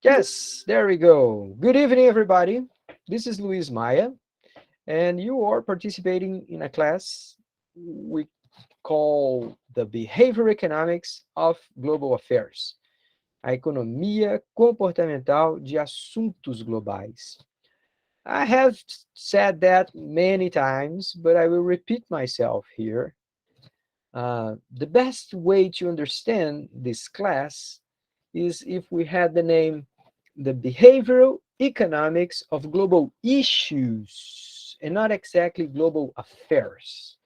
Yes, there we go. Good evening, everybody. This is Luis Maya, and you are participating in a class we call the Behavior Economics of Global Affairs, a economia comportamental de assuntos globais. I have said that many times, but I will repeat myself here. The best way to understand this class is if we had the name the behavioral economics of global issues and not exactly global affairs.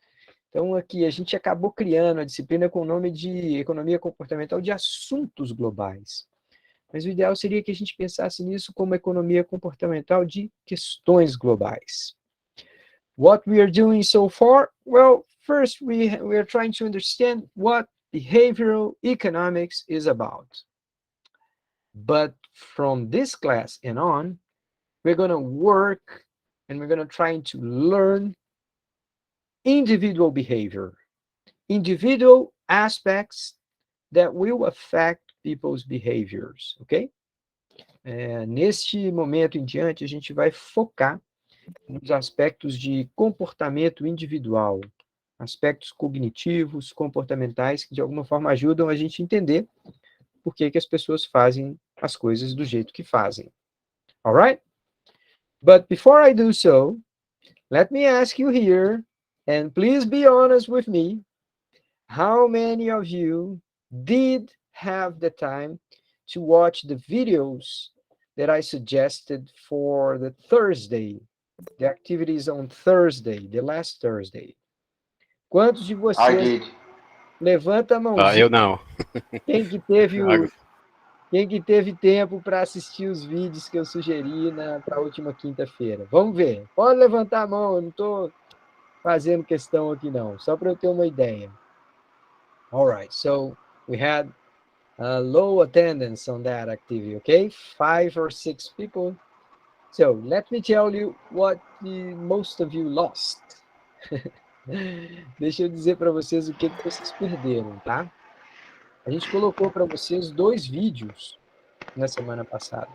Então, aqui a gente acabou criando a disciplina com o nome de economia comportamental de assuntos globais. Mas o ideal seria que a gente pensasse nisso como economia comportamental de questões globais. What we are doing so far? Well, first we are trying to understand what behavioral economics is about. But from this class and on, we're going to work and we're going to try to learn individual behavior, individual aspects that will affect people's behaviors, ok? Neste momento em diante, a gente vai focar nos aspectos de comportamento individual, aspectos cognitivos, comportamentais, que de alguma forma ajudam a gente a entender por que as pessoas fazem as coisas do jeito que fazem. All right? But before I do so, let me ask you here, and please be honest with me, how many of you did have the time to watch the videos that I suggested for the Thursday, the activities on Thursday, the last Thursday? Quantos de I vocês, did. levanta a mãozinha, Eu não. quem que teve Thiago. quem que teve tempo para assistir os vídeos que eu sugeri para a última quinta-feira? Vamos ver. Pode levantar a mão, eu não estou fazendo questão aqui não, só para eu ter uma ideia. All right, so we had a low attendance on that activity, okay? 5 or 6 people. So let me tell you what most of you lost. Deixa eu dizer para vocês o que vocês perderam, tá? A gente colocou para vocês 2 vídeos na semana passada.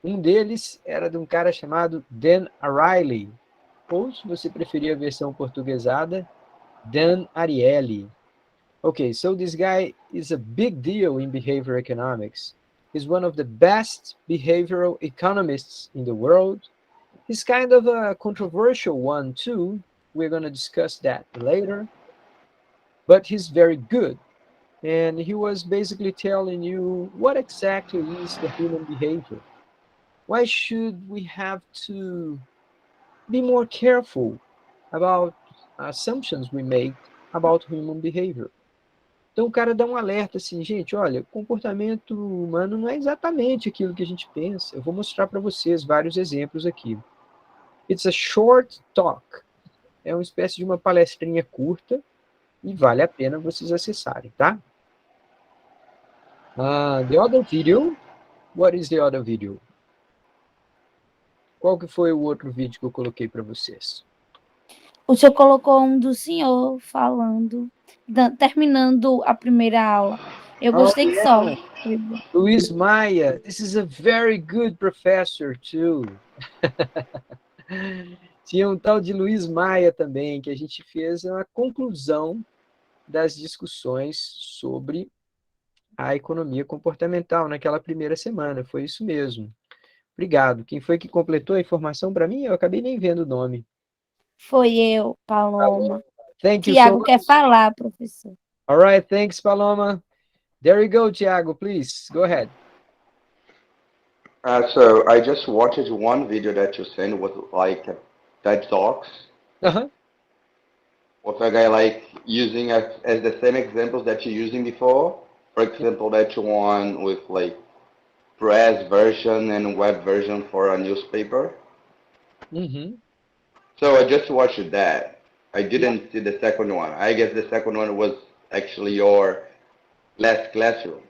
Um deles era de um cara chamado Dan Ariely, ou se você preferir a versão portuguesada, Dan Ariely. Okay, so this guy is a big deal in behavior economics. He's one of the best behavioral economists in the world. He's kind of a controversial one too. We're going to discuss that later. But he's very good. And he was basically telling you what exactly is the human behavior. Why should we have to be more careful about assumptions we make about human behavior? Então o cara dá um alerta assim, gente, olha, comportamento humano não é exatamente aquilo que a gente pensa. Eu vou mostrar para vocês vários exemplos aqui. It's a short talk. É uma espécie de uma palestrinha curta e vale a pena vocês acessarem, tá? The other video, what is the other video? Qual que foi o outro vídeo que eu coloquei para vocês? O senhor colocou um do senhor falando, terminando a primeira aula. Eu gostei que só. Luis Maya, this is a very good professor too. Tinha um tal de Luis Maya também, que a gente fez uma conclusão das discussões sobre a economia comportamental naquela primeira semana. Foi isso mesmo. Obrigado. Quem foi que completou a informação para mim? Eu acabei nem vendo o nome. Foi eu, Paloma. Thank you Tiago so much. quer falar, professor. All right, thanks, Paloma. There you go, Tiago, please. Go ahead. So I just watched one video that you sent with like TED Talks Uh-huh. with a guy like using as the same examples that you're using before. For example, that one with like press version and web version for a newspaper. Mm-hmm. So I just watched that. I didn't see the second one. I guess the second one was actually your last classroom.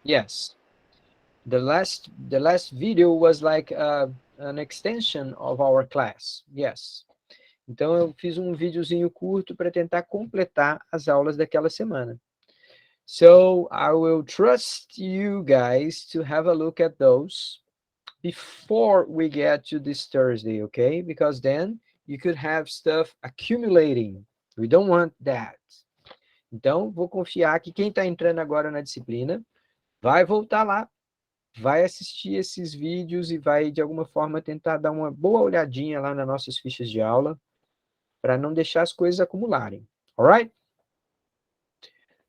Yes. The last video was like an extension of our class. Yes. Então eu fiz um videozinho curto para tentar completar as aulas daquela semana. So I will trust you guys to have a look at those before we get to this Thursday, okay? Because then you could have stuff accumulating. We don't want that. Então, vou confiar que quem está entrando agora na disciplina vai voltar lá, vai assistir esses vídeos e vai, de alguma forma, tentar dar uma boa olhadinha lá nas nossas fichas de aula para não deixar as coisas acumularem. Alright?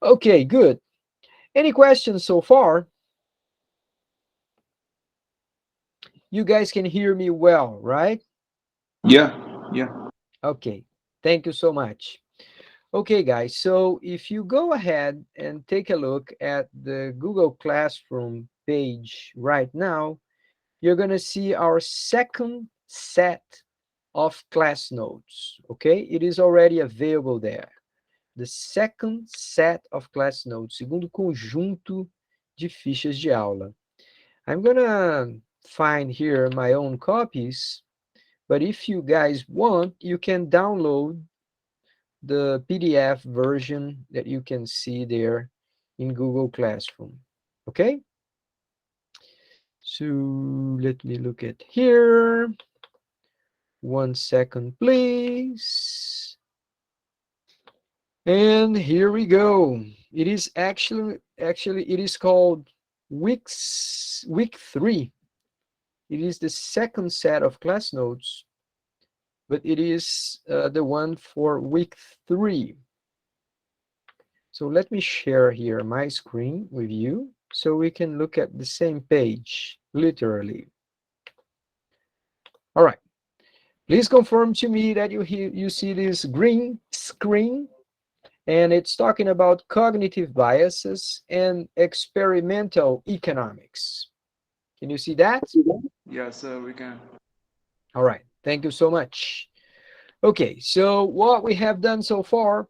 Okay, good. Any questions so far? You guys can hear me well, right? Yeah, yeah. Okay, thank you so much. Okay, guys, so if you go ahead and take a look at the Google Classroom page right now, you're going to see our second set of class notes, okay? It is already available there. The second set of class notes, segundo conjunto de fichas de aula. I'm going to find here my own copies, but if you guys want, you can download the PDF version that you can see there in Google Classroom. Okay? So let me look at here. 1 second, please. And here we go. It is actually it is called week 3. It is the second set of class notes, but it is the one for week 3. So let me share here my screen with you so we can look at the same page, literally. All right. Please confirm to me that you see this green screen, and it's talking about cognitive biases and experimental economics. Can you see that? Yes, we can. All right. Thank you so much. Okay, so what we have done so far,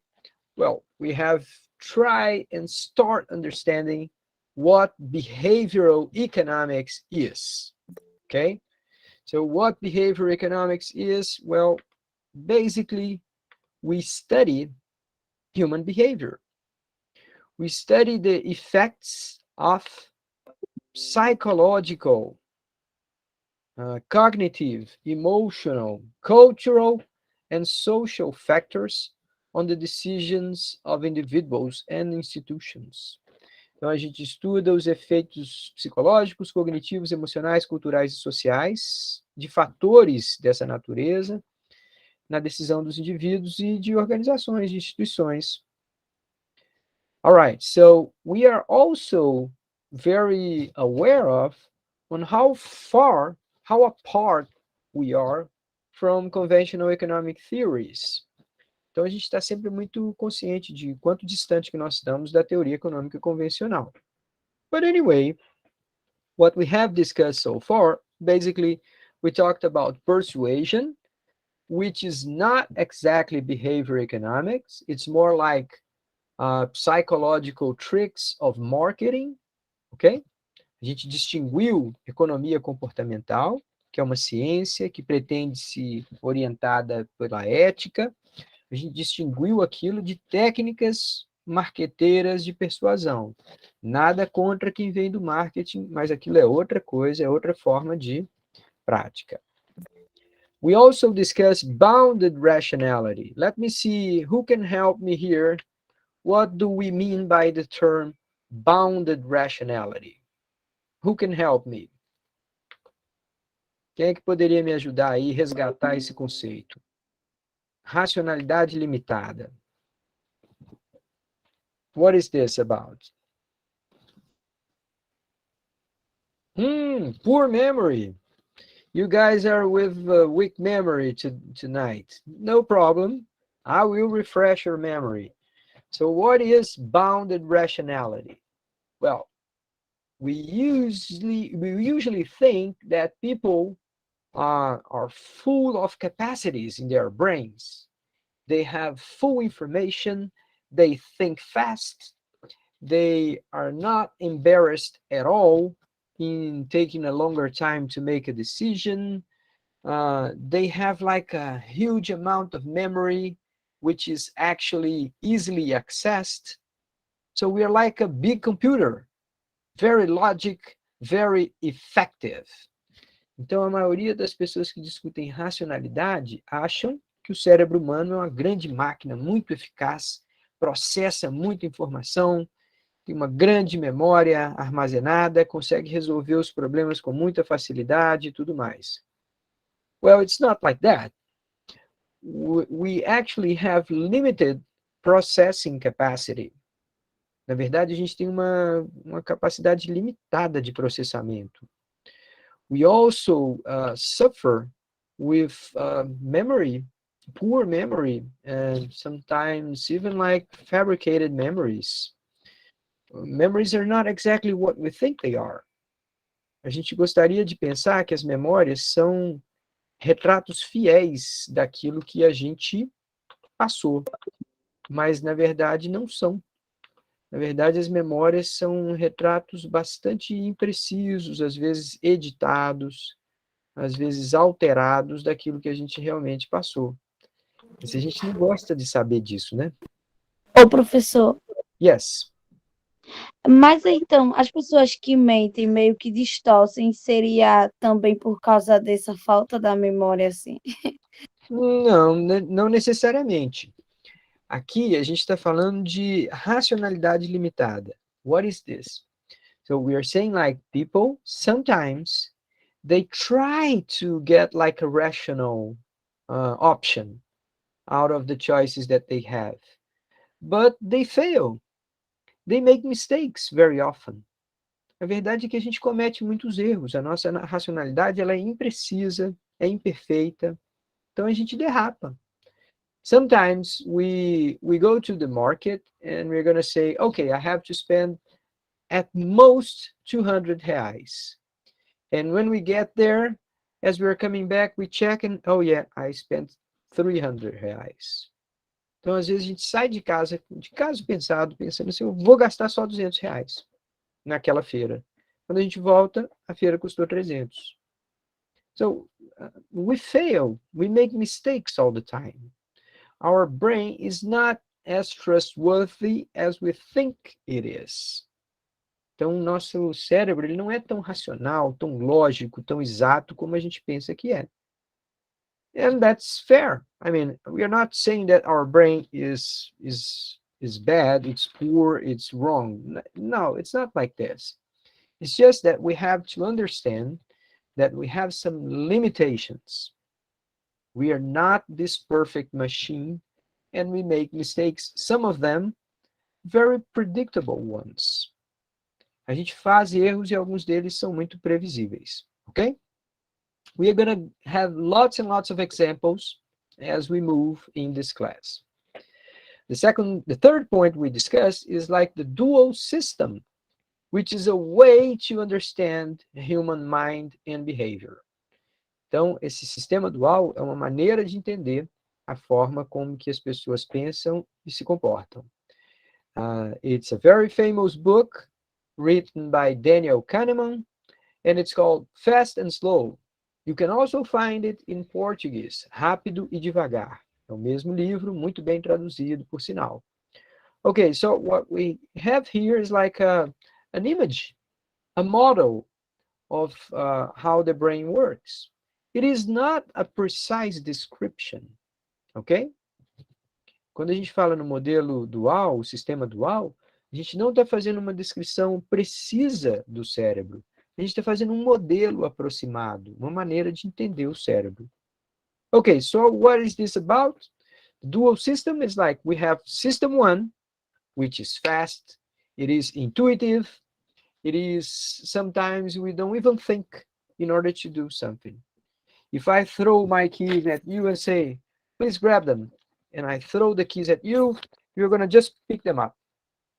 well, we have tried and start understanding what behavioral economics is. Okay, so what behavioral economics is? Well, basically, we study human behavior. We study the effects of psychological, cognitive, emotional, cultural, and social factors on the decisions of individuals and institutions. Então, a gente estuda os efeitos psicológicos, cognitivos, emocionais, culturais e sociais de fatores dessa natureza na decisão dos indivíduos e de organizações, de instituições. All right, so we are also very aware of on how apart we are from conventional economic theories. Então, a gente está sempre muito consciente de quanto distante que nós estamos da teoria econômica convencional. But anyway, what we have discussed so far, basically, we talked about persuasion, which is not exactly behavior economics. It's more like psychological tricks of marketing, ok? A gente distinguiu economia comportamental, que é uma ciência que pretende se orientada pela ética. A gente distinguiu aquilo de técnicas marqueteiras de persuasão. Nada contra quem vem do marketing, mas aquilo é outra coisa, é outra forma de prática. We also discussed bounded rationality. Let me see who can help me here. What do we mean by the term bounded rationality? Who can help me? Quem é que poderia me ajudar aí a resgatar esse conceito? Racionalidade limitada. What is this about? Poor memory. You guys are with weak memory tonight. No problem. I will refresh your memory. So what is bounded rationality? Well, we usually think that people are full of capacities in their brains. They have full information. They think fast. They are not embarrassed at all in taking a longer time to make a decision. They have like a huge amount of memory, which is actually easily accessed. So we are like a big computer, very logic, very effective. Então, a maioria das pessoas que discutem racionalidade acham que o cérebro humano é uma grande máquina, muito eficaz, processa muita informação, tem uma grande memória armazenada, consegue resolver os problemas com muita facilidade e tudo mais. Well, it's not like that. We actually have limited processing capacity. Na verdade, a gente tem uma capacidade limitada de processamento. We also suffer with memory, poor memory, and sometimes even like fabricated memories. Memories are not exactly what we think they are. A gente gostaria de pensar que as memórias são retratos fiéis daquilo que a gente passou, mas na verdade não são. Na verdade, as memórias são retratos bastante imprecisos, às vezes editados, às vezes alterados daquilo que a gente realmente passou. Mas a gente não gosta de saber disso, né? Ô, professor, Yes. mas então, as pessoas que mentem, meio que distorcem, seria também por causa dessa falta da memória, assim? Não, não necessariamente. Aqui a gente está falando de racionalidade limitada. What is this? So we are saying like people sometimes they try to get like a rational option out of the choices that they have, but they fail. They make mistakes very often. A verdade é que a gente comete muitos erros. A nossa racionalidade ela é imprecisa, é imperfeita. Então a gente derrapa. Sometimes we go to the market and we're going to say, okay, I have to spend at most 200 reais. And when we get there, as we're coming back, we check and, oh yeah, I spent 300 reais. Então, às vezes, a gente sai de casa, de caso pensado, pensando assim, eu vou gastar só 200 reais naquela feira. Quando a gente volta, a feira custou 300. So, we fail. We make mistakes all the time. Our brain is not as trustworthy as we think it is. Então, o nosso cérebro ele não é tão racional, tão lógico, tão exato como a gente pensa que é. And that's fair. I mean, we are not saying that our brain is bad, it's poor, it's wrong. No, it's not like this. It's just that we have to understand that we have some limitations. We are not this perfect machine, and we make mistakes, some of them very predictable ones. A gente faz erros e alguns deles são muito previsíveis, okay? We are going to have lots and lots of examples as we move in this class. The third point we discussed is like the dual system, which is a way to understand human mind and behavior. Então, esse sistema dual é uma maneira de entender a forma como que as pessoas pensam e se comportam. It's a very famous book written by Daniel Kahneman, and it's called Fast and Slow. You can also find it in Portuguese, Rápido e Devagar. É o mesmo livro, muito bem traduzido, por sinal. Okay, so what we have here is like an image, a model of how the brain works. It is not a precise description, ok? Quando a gente fala no modelo dual, o sistema dual, a gente não está fazendo uma descrição precisa do cérebro. A gente está fazendo um modelo aproximado, uma maneira de entender o cérebro. Okay, so what is this about? The dual system is like we have system one, which is fast, it is intuitive, it is sometimes we don't even think in order to do something. If I throw my keys at you and say, please grab them, and I throw the keys at you, you're going to just pick them up.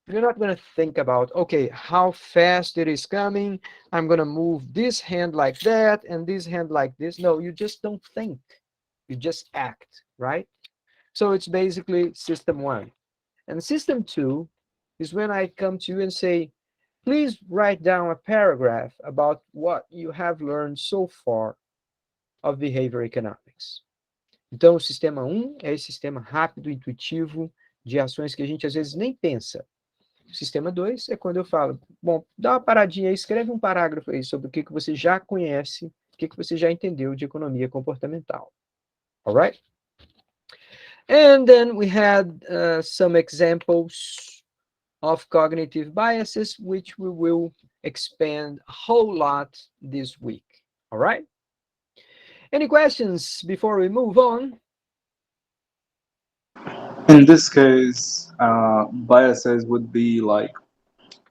You're not going to think about, okay, how fast it is coming. I'm going to move this hand like that and this hand like this. No, you just don't think. You just act, right? So it's basically system one. And system two is when I come to you and say, please write down a paragraph about what you have learned so far of behavior economics. Então, o sistema 1 é esse sistema rápido, intuitivo, de ações que a gente às vezes nem pensa. sistema 2 é quando eu falo, bom, dá uma paradinha aí, escreve um parágrafo aí sobre o que você já conhece, o que você já entendeu de economia comportamental. All right? And then we had some examples of cognitive biases, which we will expand a whole lot this week. All right? Any questions before we move on? In this case, biases would be like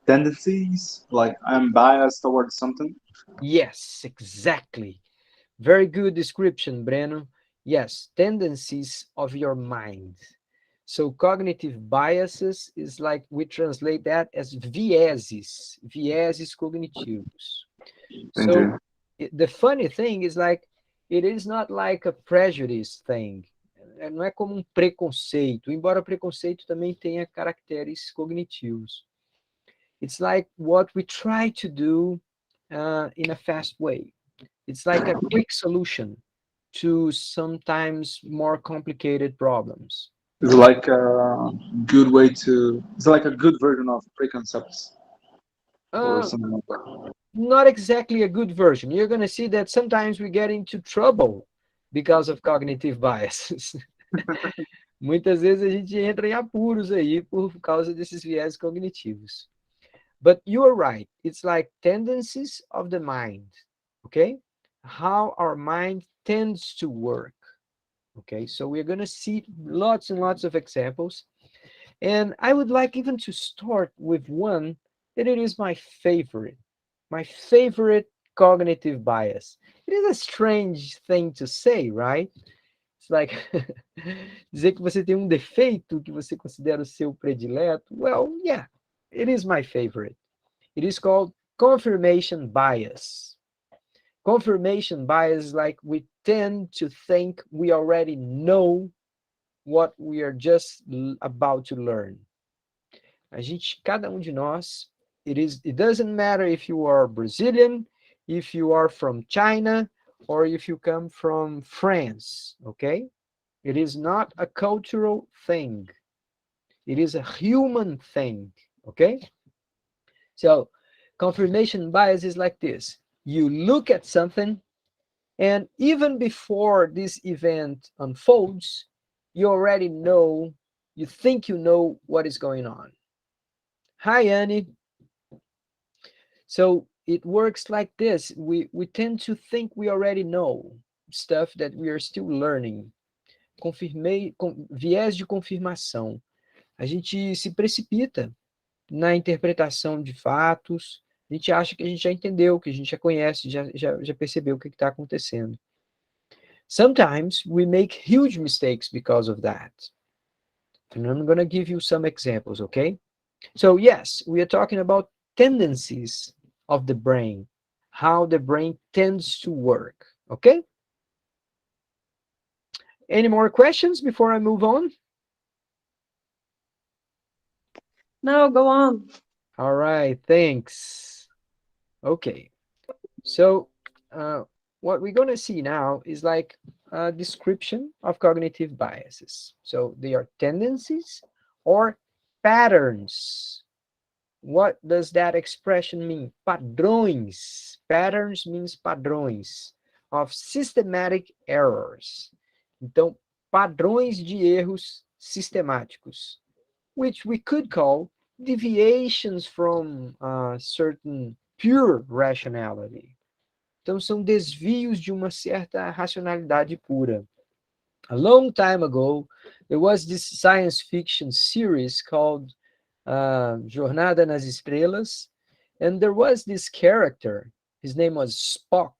tendencies, like I'm biased towards something. Yes, exactly. Very good description, Breno. Yes, tendencies of your mind. So cognitive biases is like we translate that as vieses cognitivos. So Entendi. the funny thing is like it is not like a prejudice thing. Não é como um preconceito, embora preconceito também tenha caracteres cognitivos. It's like what we try to do in a fast way. It's like a quick solution to sometimes more complicated problems. It's like a good way to. It's like a good version of preconcepts or Uh, something like that. Not exactly a good version. You're going to see that sometimes we get into trouble because of cognitive biases. Muitas vezes a gente entra em apuros aí por causa desses viés cognitivos. But you are right. It's like tendencies of the mind, okay? How our mind tends to work, okay? So we're going to see lots and lots of examples. And I would like even to start with one that it is my favorite cognitive bias. It is a strange thing to say, right? It's like dizer que você tem um defeito que você considera o seu predileto. Well, yeah, it is my favorite. It is called confirmation bias. Confirmation bias is like we tend to think we already know what we are just about to learn. A gente, cada de nós, it doesn't matter if you are Brazilian, if you are from China, or if you come from France, okay? It is not a cultural thing. It is a human thing, okay? So confirmation bias is like this. You look at something, and even before this event unfolds, you already know, you think you know what is going on. Hi, Annie. So it works like this. We tend to think we already know stuff that we are still learning. Viés de confirmação. A gente se precipita na interpretação de fatos. A gente acha que a gente já entendeu, que a gente já conhece, já percebeu o que está acontecendo. Sometimes we make huge mistakes because of that. And I'm going to give you some examples, okay? So yes, we are talking about tendencies of the brain, how the brain tends to work, okay? Any more questions before I move on? No, go on. All right, thanks. Okay, so what we're going to see now is like a description of cognitive biases. So they are tendencies or patterns. What does that expression mean? Padrões. Patterns means padrões of systematic errors. Então, padrões de erros sistemáticos, which we could call deviations from certain pure rationality. Então, são desvios de uma certa racionalidade pura. A long time ago, there was this science fiction series called Jornada nas Estrelas, and there was this character. His name was Spock.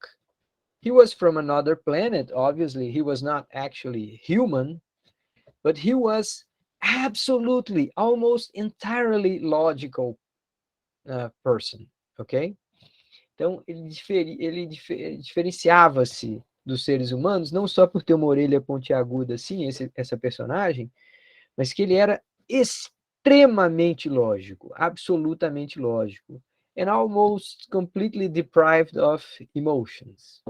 He was from another planet, obviously. He was not actually human, but he was absolutely, almost entirely logical person, ok? Então, ele diferenciava-se dos seres humanos, não só por ter uma orelha pontiaguda assim, essa personagem, mas que ele era extremamente lógico, absolutamente lógico, and almost completely deprived of emotions.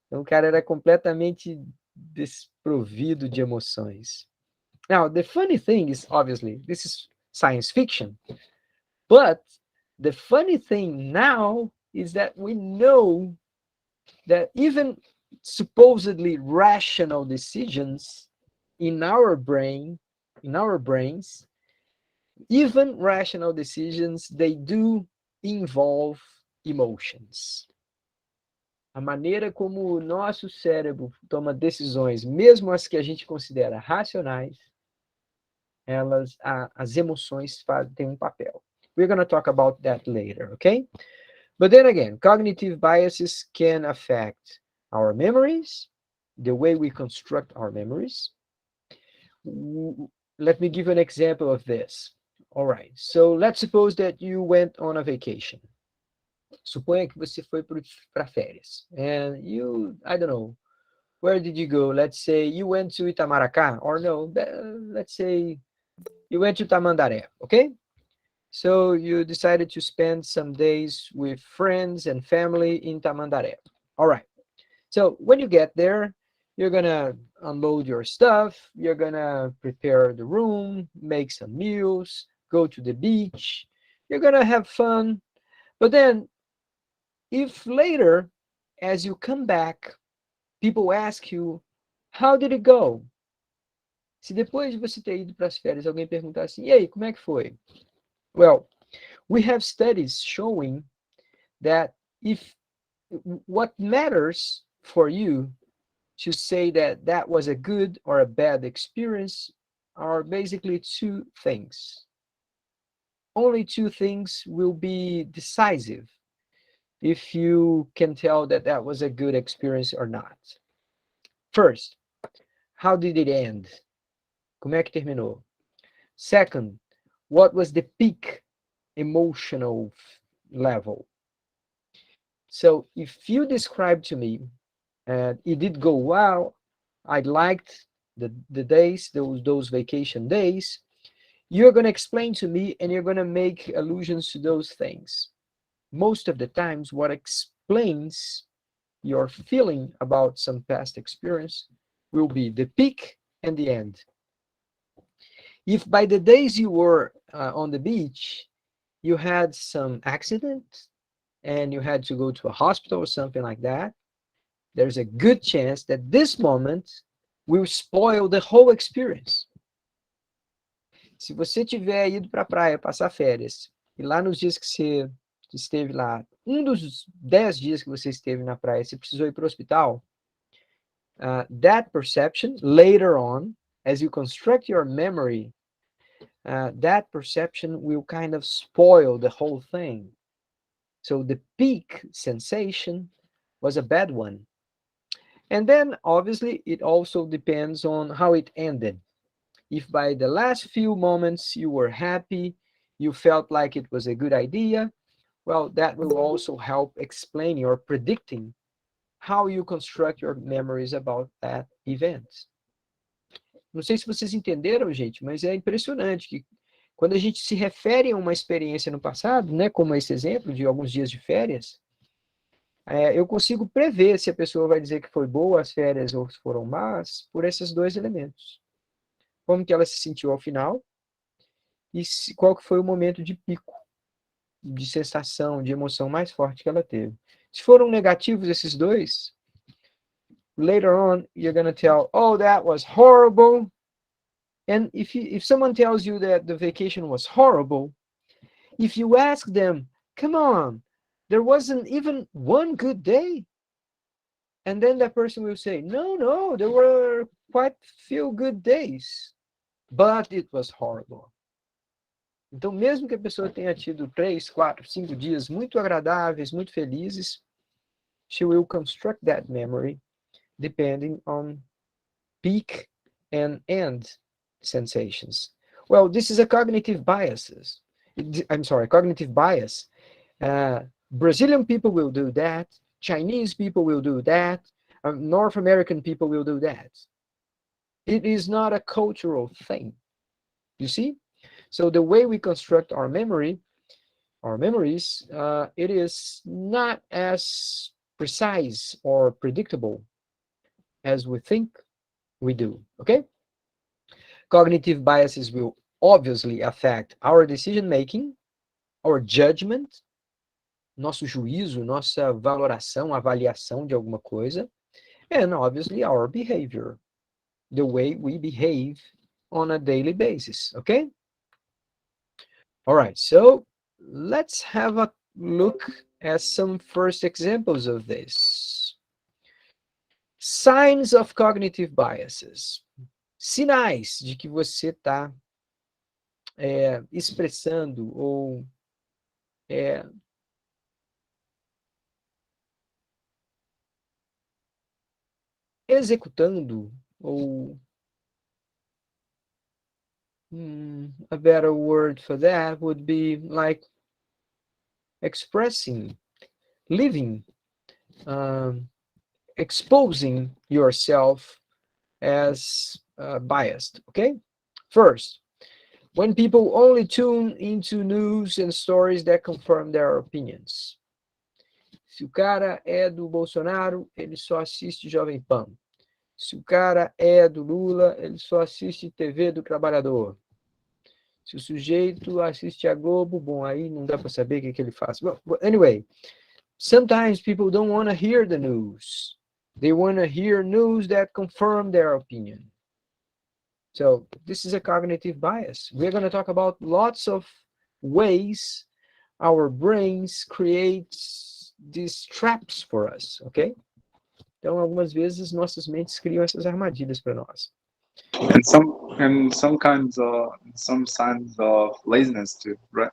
Então, o cara era completamente desprovido de emoções. Now, the funny thing is, obviously, this is science fiction, But the funny thing now is that we know that even supposedly rational decisions in our brain, in our brains, even rational decisions, they do involve emotions. A maneira como o nosso cérebro toma decisões, mesmo as que a gente considera racionais, as emoções têm um papel. We're going to talk about that later, okay? But then again, cognitive biases can affect our memories, the way we construct our memories. Let me give you an example of this. All right, so let's suppose that you went on a vacation. Suponha que você foi para férias. And you, I don't know, where did you go? Let's say you went to Itamaracá, or no, let's say you went to Tamandaré, okay? So you decided to spend some days with friends and family in Tamandaré. All right. So when you get there, you're gonna unload your stuff, you're gonna prepare the room, make some meals, go to the beach, you're gonna have fun. But then, if later, as you come back, people ask you, how did it go? Se depois de você ter ido para as férias, alguém perguntar assim, e aí, como é que foi? Well, we have studies showing that if what matters for you to say that that was a good or a bad experience are basically two things. Only two things will be decisive if you can tell that that was a good experience or not. First, how did it end? Como é que terminou? Second, what was the peak emotional level? So if you describe to me, it did go well, I liked the days, those vacation days, you're going to explain to me and you're going to make allusions to those things. Most of the times, what explains your feeling about some past experience will be the peak and the end. If by the days you were on the beach, you had some accident and you had to go to a hospital or something like that, there's a good chance that this moment will spoil the whole experience. Se você tiver ido para a praia passar férias, e lá nos dias que você esteve lá, um dos 10 dias que você esteve na praia, você precisou ir para o hospital, that perception later on, as you construct your memory, that perception will kind of spoil the whole thing. So the peak sensation was a bad one. And then obviously it also depends on how it ended. If by the last few moments you were happy, you felt like it was a good idea, well, that will also help explaining or predicting how you construct your memories about that event. Não sei se vocês entenderam, gente, mas é impressionante que quando a gente se refere a uma experiência no passado, né, como esse exemplo de alguns dias de férias, eu consigo prever se a pessoa vai dizer que foi boa as férias ou se foram más por esses dois elementos. Como que ela se sentiu ao final e qual que foi o momento de pico, de sensação, de emoção mais forte que ela teve. Se foram negativos esses dois, later on you're going to tell, oh, that was horrible. And if someone tells you that the vacation was horrible, if you ask them, come on, there wasn't even one good day. And then that person will say, no, there were quite few good days, but it was horrible. Então, mesmo que a pessoa tenha tido 3, 4, 5 dias muito agradáveis, muito felizes, she will construct that memory depending on peak and end sensations. Well, this is a cognitive bias. Cognitive bias. Brazilian people will do that. Chinese people will do that. North American people will do that. It is not a cultural thing. You see? So the way we construct our memories, it is not as precise or predictable as we think we do, okay? Cognitive biases will obviously affect our decision making, our judgment, nosso juízo, nossa valoração, avaliação de alguma coisa, and obviously our behavior, the way we behave on a daily basis, okay? All right, so let's have a look at some first examples of this. Signs of cognitive biases. Sinais de que você está expressando ou é, executando ou a better word for that would be like expressing, living, exposing yourself as biased, okay? First, when people only tune into news and stories that confirm their opinions. Se o cara é do Bolsonaro, ele só assiste Jovem Pan. Se o cara é do Lula, ele só assiste TV do Trabalhador. Se o sujeito assiste a Globo, bom, aí não dá para saber o que ele faz. Well, anyway, sometimes people don't want to hear the news. They want to hear news that confirm their opinion. So this is a cognitive bias. We're going to talk about lots of ways our brains create these traps for us, okay? Então, algumas vezes nossas mentes criam essas armadilhas para nós. Some signs of laziness too, right?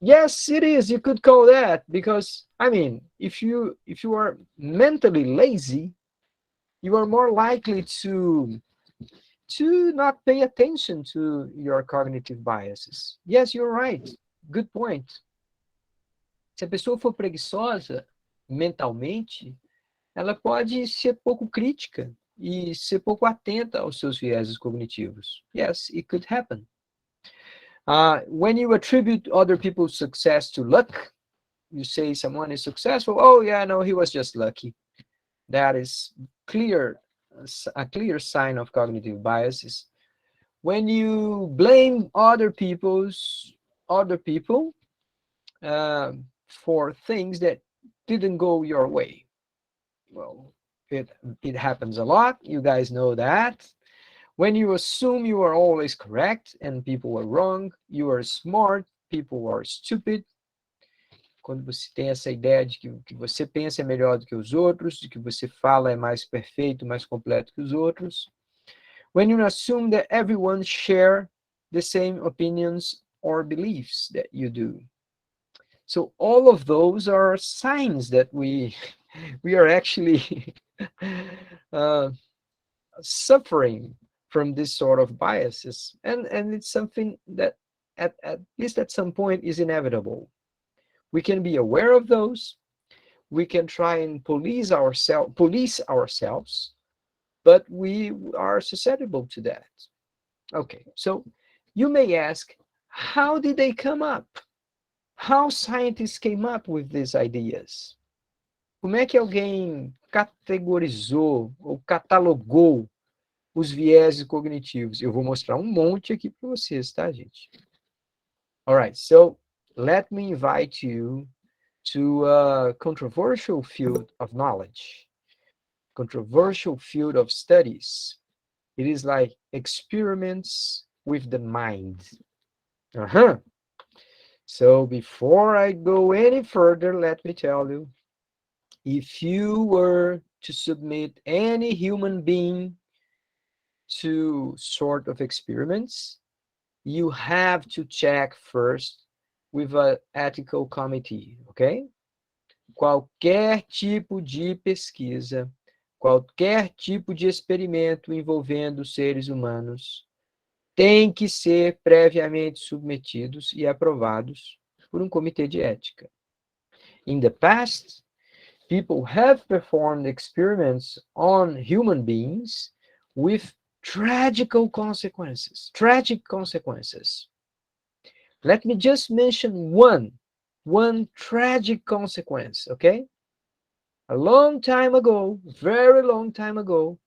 Yes, it is. You could call that, because I mean, if you are mentally lazy, you are more likely to not pay attention to your cognitive biases. Yes, you're right. Good point. Se a pessoa for preguiçosa mentalmente, ela pode ser pouco crítica e ser pouco atenta aos seus vieses cognitivos. Yes, it could happen. When you attribute other people's success to luck, you say someone is successful, oh yeah, no, he was just lucky. That is a clear sign of cognitive biases. When you blame other people for things that didn't go your way. Well, it happens a lot. You guys know that. When you assume you are always correct and people are wrong, you are smart, people are stupid. Quando você tem essa ideia de que o que você pensa é melhor do que os outros, de que você fala é mais perfeito, mais completo que os outros. When you assume that everyone share the same opinions or beliefs that you do. So all of those are signs that we are actually suffering from this sort of biases, and it's something that at least at some point is inevitable. We can be aware of those, we can try and police ourselves, but we are susceptible to that. Okay, so you may ask, how did they come up? How scientists came up with these ideas? Como é que alguém categorizou ou catalogou os vieses cognitivos? Eu vou mostrar um monte aqui para vocês, tá, gente? All right, so let me invite you to a controversial field of knowledge, controversial field of studies. It is like experiments with the mind. So before I go any further, let me tell you, if you were to submit any human being to sort of experiments, you have to check first with an ethical committee, okay? Qualquer tipo de pesquisa, qualquer tipo de experimento envolvendo seres humanos tem que ser previamente submetidos e aprovados por um comitê de ética. In the past, people have performed experiments on human beings with tragic consequences. Let me just mention one tragic consequence, okay? A long time ago, very long time ago,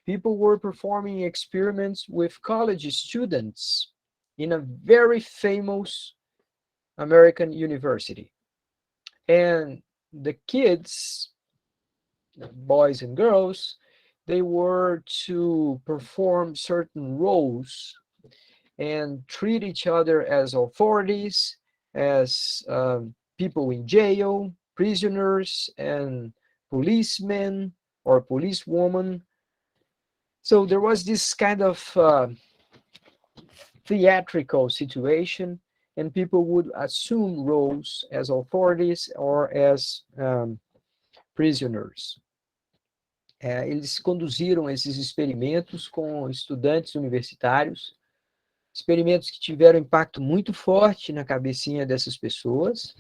people were performing experiments with college students in a very famous American university. And the kids, boys and girls, they were to perform certain roles and treat each other as authorities, as people in jail, prisoners, and policemen or policewoman. So there was this kind of theatrical situation, and people would assume roles as authorities or as prisoners. Eles conduziram esses experimentos com estudantes universitários, experimentos que tiveram impacto muito forte na cabecinha dessas pessoas.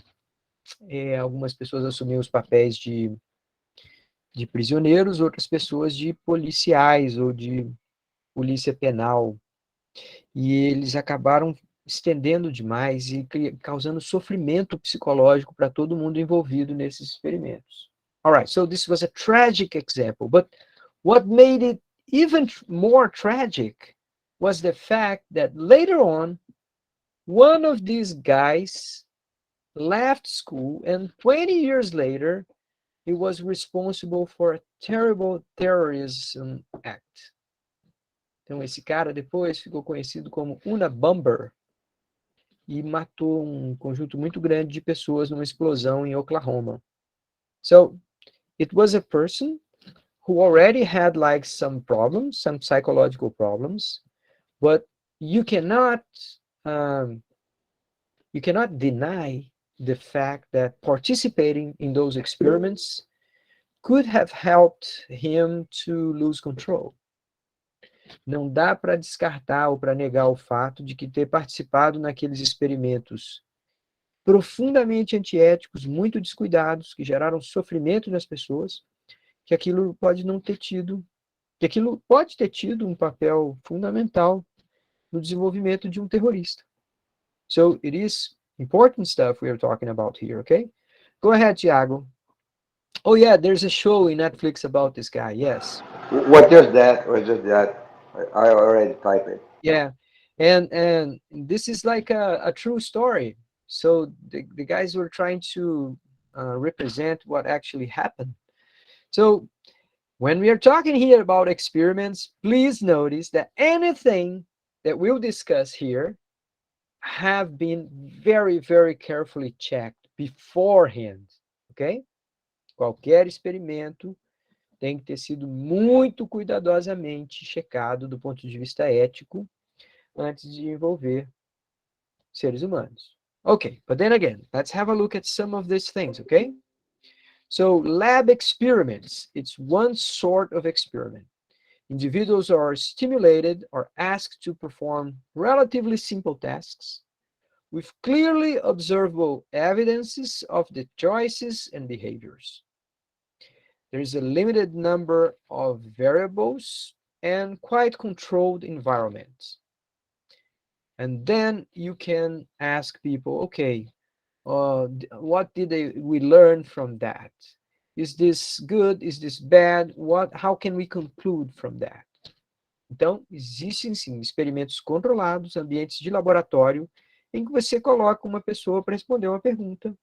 Algumas pessoas assumiam os papéis de prisioneiros, outras pessoas de policiais ou de polícia penal. E eles acabaram estendendo demais e causando sofrimento psicológico para todo mundo envolvido nesses experimentos. All right, so this was a tragic example, but what made it even more tragic was the fact that later on, one of these guys left school, and 20 years later, he was responsible for a terrible terrorism act. Então, esse cara depois ficou conhecido como Unabomber e matou um conjunto muito grande de pessoas numa explosão em Oklahoma. So, it was a person who already had like some problems, some psychological problems, but you cannot deny the fact that participating in those experiments could have helped him to lose control. Não dá para descartar ou para negar o fato de que ter participado naqueles experimentos profundamente antiéticos, muito descuidados, que geraram sofrimento nas pessoas, que aquilo pode não ter tido, que aquilo pode ter tido um papel fundamental no desenvolvimento de um terrorista. So it is important stuff we are talking about here, okay? Go ahead, Thiago. Oh yeah, there's a show in Netflix about this guy, yes. What just that? Or just that? I already typed it. Yeah, and this is like a true story. So the guys were trying to represent what actually happened. So when we are talking here about experiments, please notice that anything that we'll discuss here have been very, very carefully checked beforehand, ok? Qualquer experimento tem que ter sido muito cuidadosamente checado do ponto de vista ético antes de envolver seres humanos. Okay, but then again, let's have a look at some of these things, okay? So lab experiments, it's one sort of experiment. Individuals are stimulated or asked to perform relatively simple tasks with clearly observable evidences of the choices and behaviors. There is a limited number of variables and quite controlled environments. And then you can ask people, okay, what did we learn from that? Is this good? Is this bad? How can we conclude from that? Então, existem sim experimentos controlados, ambientes de laboratório, em que você coloca uma pessoa para responder uma pergunta.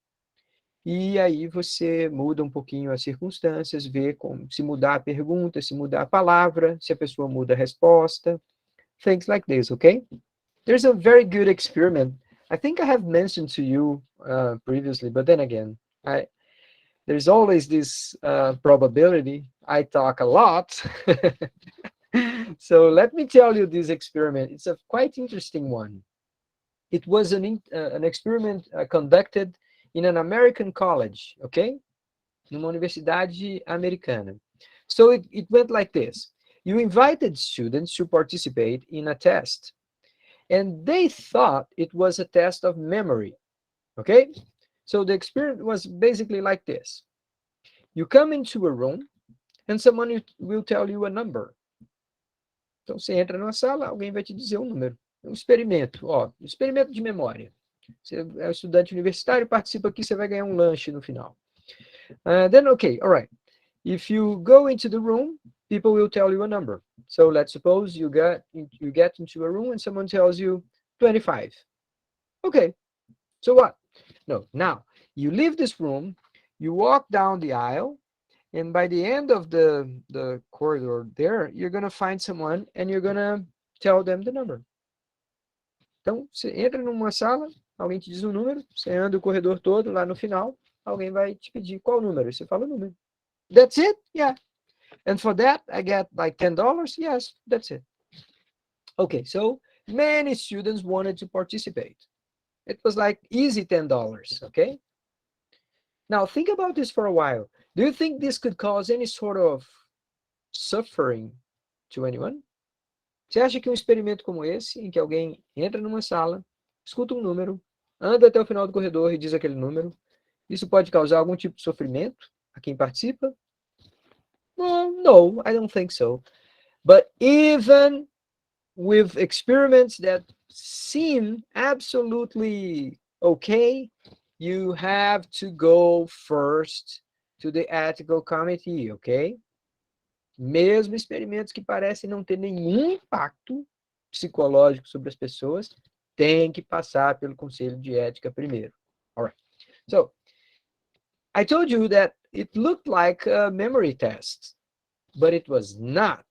E aí você muda um pouquinho as circunstâncias, vê como, se mudar a pergunta, se mudar a palavra, se a pessoa muda a resposta. Things like this, okay? There's a very good experiment. I think I have mentioned to you previously, but then again, there's always this probability. I talk a lot. So let me tell you this experiment. It's a quite interesting one. It was an experiment conducted in an American college, okay? Numa universidade americana. So it went like this. You invited students to participate in a test, and they thought it was a test of memory, okay? So the experiment was basically like this. You come into a room, and someone will tell you a number. Então, você entra na sala, alguém vai te dizer um número. Um experimento, ó, experimento de memória. Você é um estudante universitário, participa aqui, você vai ganhar um lanche no final. Then, okay, all right. If you go into the room, people will tell you a number. So let's suppose you get into a room and someone tells you 25. Okay, so what? No, now you leave this room, you walk down the aisle, and by the end of the corridor there, you're going to find someone and you're going to tell them the number. Então, você entra numa sala, alguém te diz um número, você anda o corredor todo, lá no final, alguém vai te pedir qual número, você fala o número. That's it? Yeah. And for that, I get like $10? Yes, that's it. Okay, so many students wanted to participate. It was like easy $10, okay? Now think about this for a while. Do you think this could cause any sort of suffering to anyone? Você acha que um experimento como esse, em que alguém entra numa sala, escuta um número, anda até o final do corredor e diz aquele número, isso pode causar algum tipo de sofrimento a quem participa? No, I don't think so. But even with experiments that seem absolutely okay, you have to go first to the ethical committee, okay? Mesmo experimentos que parecem não ter nenhum impacto psicológico sobre as pessoas, tem que passar pelo conselho de ética primeiro. All right. So, I told you that it looked like a memory test, but it was not.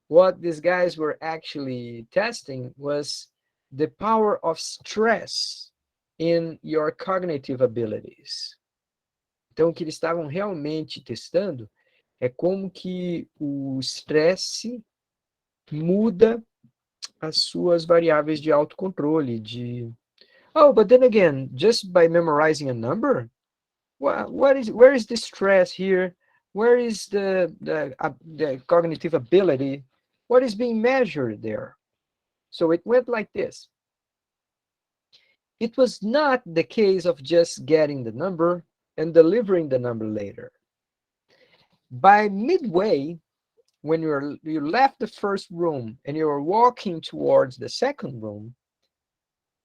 What these guys were actually testing was the power of stress in your cognitive abilities. Então, o que eles estavam realmente testando é como que o estresse muda as suas variáveis de autocontrole, de oh, but then again, just by memorizing a number, where is the stress here? Where is the cognitive ability? What is being measured there? So it went like this. It was not the case of just getting the number and delivering the number later. By midway, when you left the first room and you were walking towards the second room,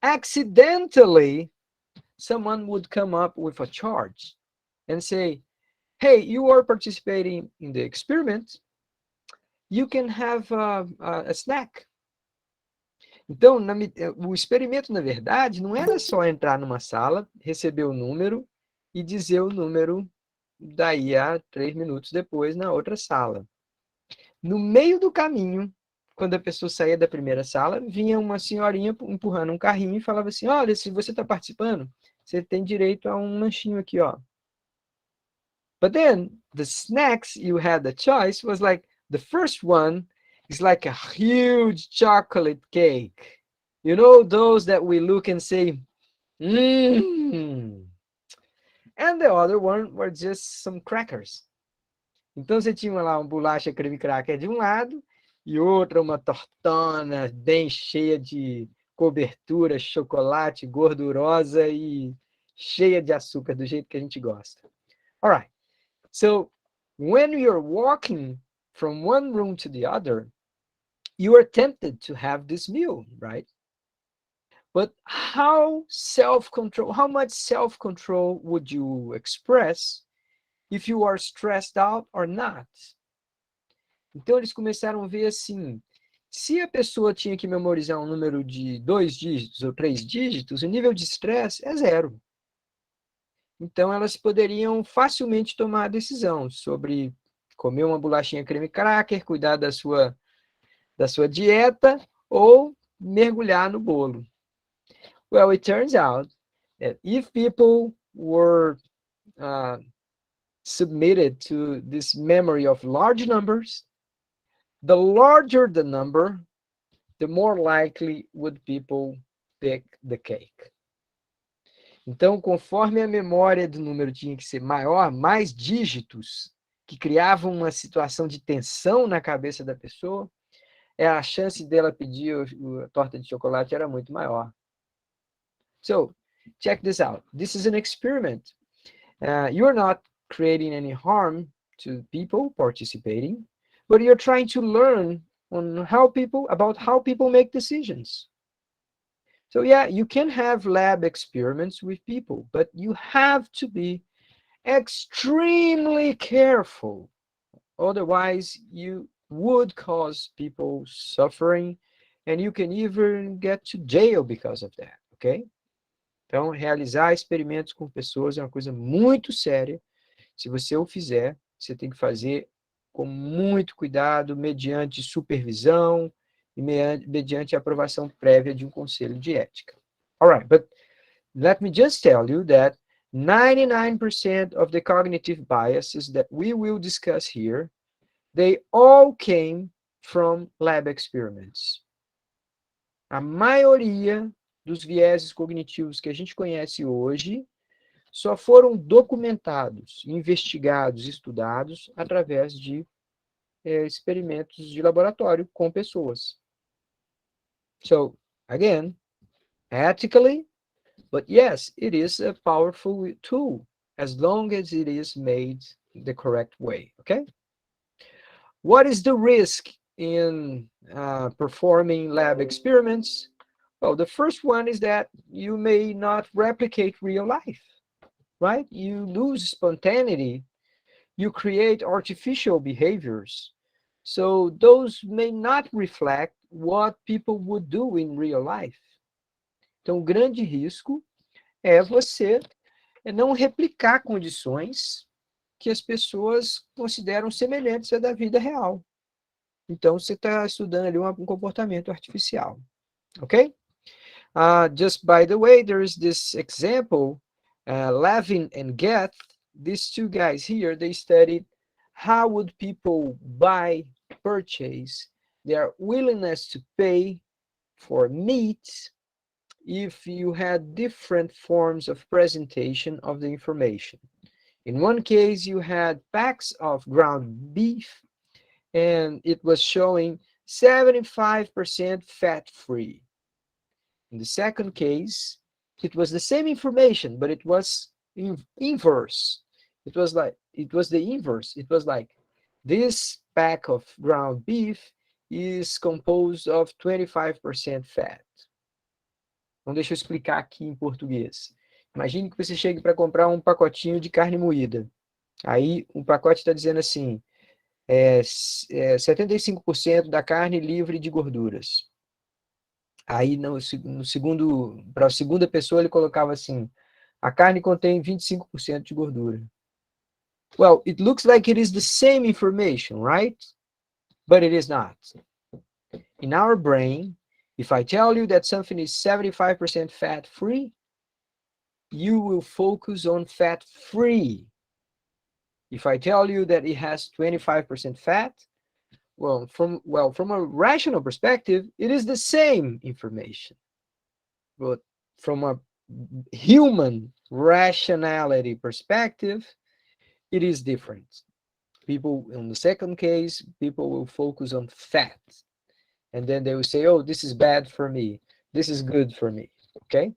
accidentally, someone would come up with a charge and say, hey, you are participating in the experiment, you can have a snack. Então, o experimento, na verdade, não era só entrar numa sala, receber o número e dizer o número daí a 3 minutos depois na outra sala. No meio do caminho, quando a pessoa saía da primeira sala, vinha uma senhorinha empurrando um carrinho e falava assim, olha, se você está participando, você tem direito a um lanchinho aqui, ó. But then, the snacks you had the choice was like, the first one is like a huge chocolate cake. You know, those that we look and say, mmm. And the other one were just some crackers. Então você tinha lá uma bolacha creme cracker de um lado e outra uma tortona bem cheia de cobertura, chocolate, gordurosa e cheia de açúcar, do jeito que a gente gosta. All right. So when you're walking from one room to the other, you are tempted to have this meal, right? But how much self-control would you express if you are stressed out or not? Então eles começaram a ver assim, se a pessoa tinha que memorizar um número de 2 dígitos ou 3 dígitos, o nível de estresse é 0. Então elas poderiam facilmente tomar a decisão sobre comer uma bolachinha creme cracker, cuidar da sua dieta ou mergulhar no bolo. Well, it turns out that if people were submitted to this memory of large numbers, the larger the number, the more likely would people pick the cake. Então, conforme a memória do número tinha que ser maior, mais dígitos, que criavam uma situação de tensão na cabeça da pessoa, a chance dela pedir a torta de chocolate era muito maior. So, check this out. This is an experiment. You're not creating any harm to people participating, but you're trying to learn about how people make decisions. So yeah, you can have lab experiments with people, but you have to be extremely careful. Otherwise, you would cause people suffering, and you can even get to jail because of that, okay? Então, realizar experimentos com pessoas é uma coisa muito séria. Se você o fizer, você tem que fazer com muito cuidado, mediante supervisão e mediante aprovação prévia de um conselho de ética. All right, but let me just tell you that 99% of the cognitive biases that we will discuss here, they all came from lab experiments. A maioria dos vieses cognitivos que a gente conhece hoje só foram documentados, investigados, estudados através de experimentos de laboratório com pessoas. So, again, ethically, but yes, it is a powerful tool as long as it is made the correct way, okay? What is the risk in performing lab experiments? Well, the first one is that you may not replicate real life, right? You lose spontaneity, you create artificial behaviors. So those may not reflect what people would do in real life. Então, o grande risco é você não replicar condições que as pessoas consideram semelhantes à da vida real. Então, você está estudando ali um comportamento artificial, ok? Just by the way, there is this example, Levin and Goethe, these two guys here, they studied how would people buy, purchase, their willingness to pay for meat if you had different forms of presentation of the information. In one case, you had packs of ground beef, and it was showing 75% fat-free. In the second case, it was the same information, but it was inverse. It was the inverse. It was like, this pack of ground beef is composed of 25% fat. Então, deixa eu explicar aqui em português. Imagine que você chegue para comprar um pacotinho de carne moída. Aí, o pacote está dizendo assim, 75% da carne livre de gorduras. Aí, no segundo, para a segunda pessoa, ele colocava assim, a carne contém 25% de gordura. Well, it looks like it is the same information, right? But it is not. In our brain, if I tell you that something is 75% fat-free, you will focus on fat-free. If I tell you that it has 25% fat, from a rational perspective, it is the same information. But from a human rationality perspective, it is different. People, in the second case, people will focus on fat. And then they will say, oh, this is bad for me. This is good for me, okay?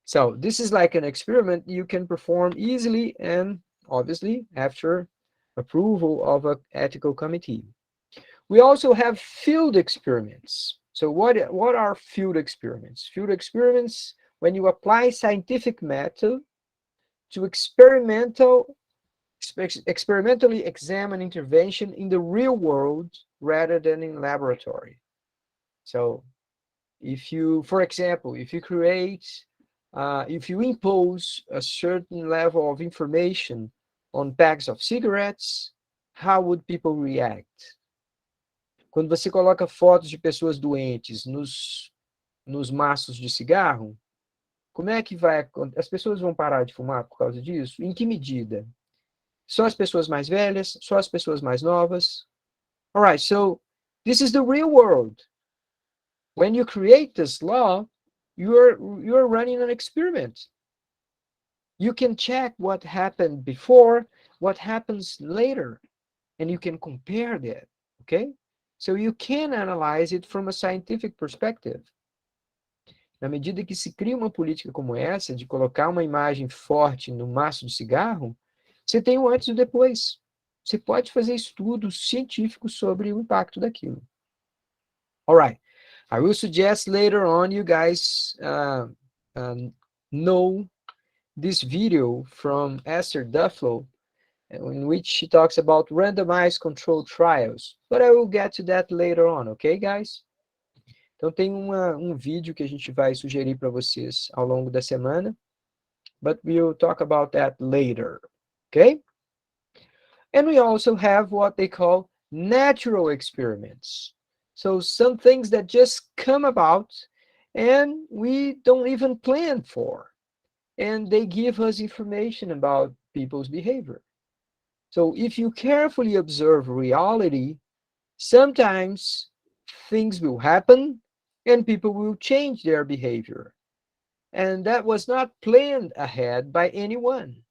So this is like an experiment you can perform easily and obviously after approval of an ethical committee. We also have field experiments. So what are field experiments? Field experiments, when you apply scientific method to experimentally examine intervention in the real world rather than in laboratory. So if you, for example, if you impose a certain level of information on packs of cigarettes, how would people react? Quando você coloca fotos de pessoas doentes nos maços de cigarro, como é que vai? As pessoas vão parar de fumar por causa disso? Em que medida? Só as pessoas mais velhas? Só as pessoas mais novas? All right, so this is the real world. When you create this law, you're running an experiment. You can check what happened before, what happens later, and you can compare that, okay? So you can analyze it from a scientific perspective. Na medida que se cria uma política como essa, de colocar uma imagem forte no maço de cigarro, você tem o antes e o depois. Você pode fazer estudos científicos sobre o impacto daquilo. All right. I will suggest later on you guys know this video from Esther Duflo, in which she talks about randomized controlled trials. But I will get to that later on, okay, guys? Então tem um vídeo que a gente vai sugerir para vocês ao longo da semana, but we'll talk about that later, okay? And we also have what they call natural experiments. So some things that just come about and we don't even plan for. And they give us information about people's behavior. So if you carefully observe reality, sometimes things will happen and people will change their behavior. And that was not planned ahead by anyone.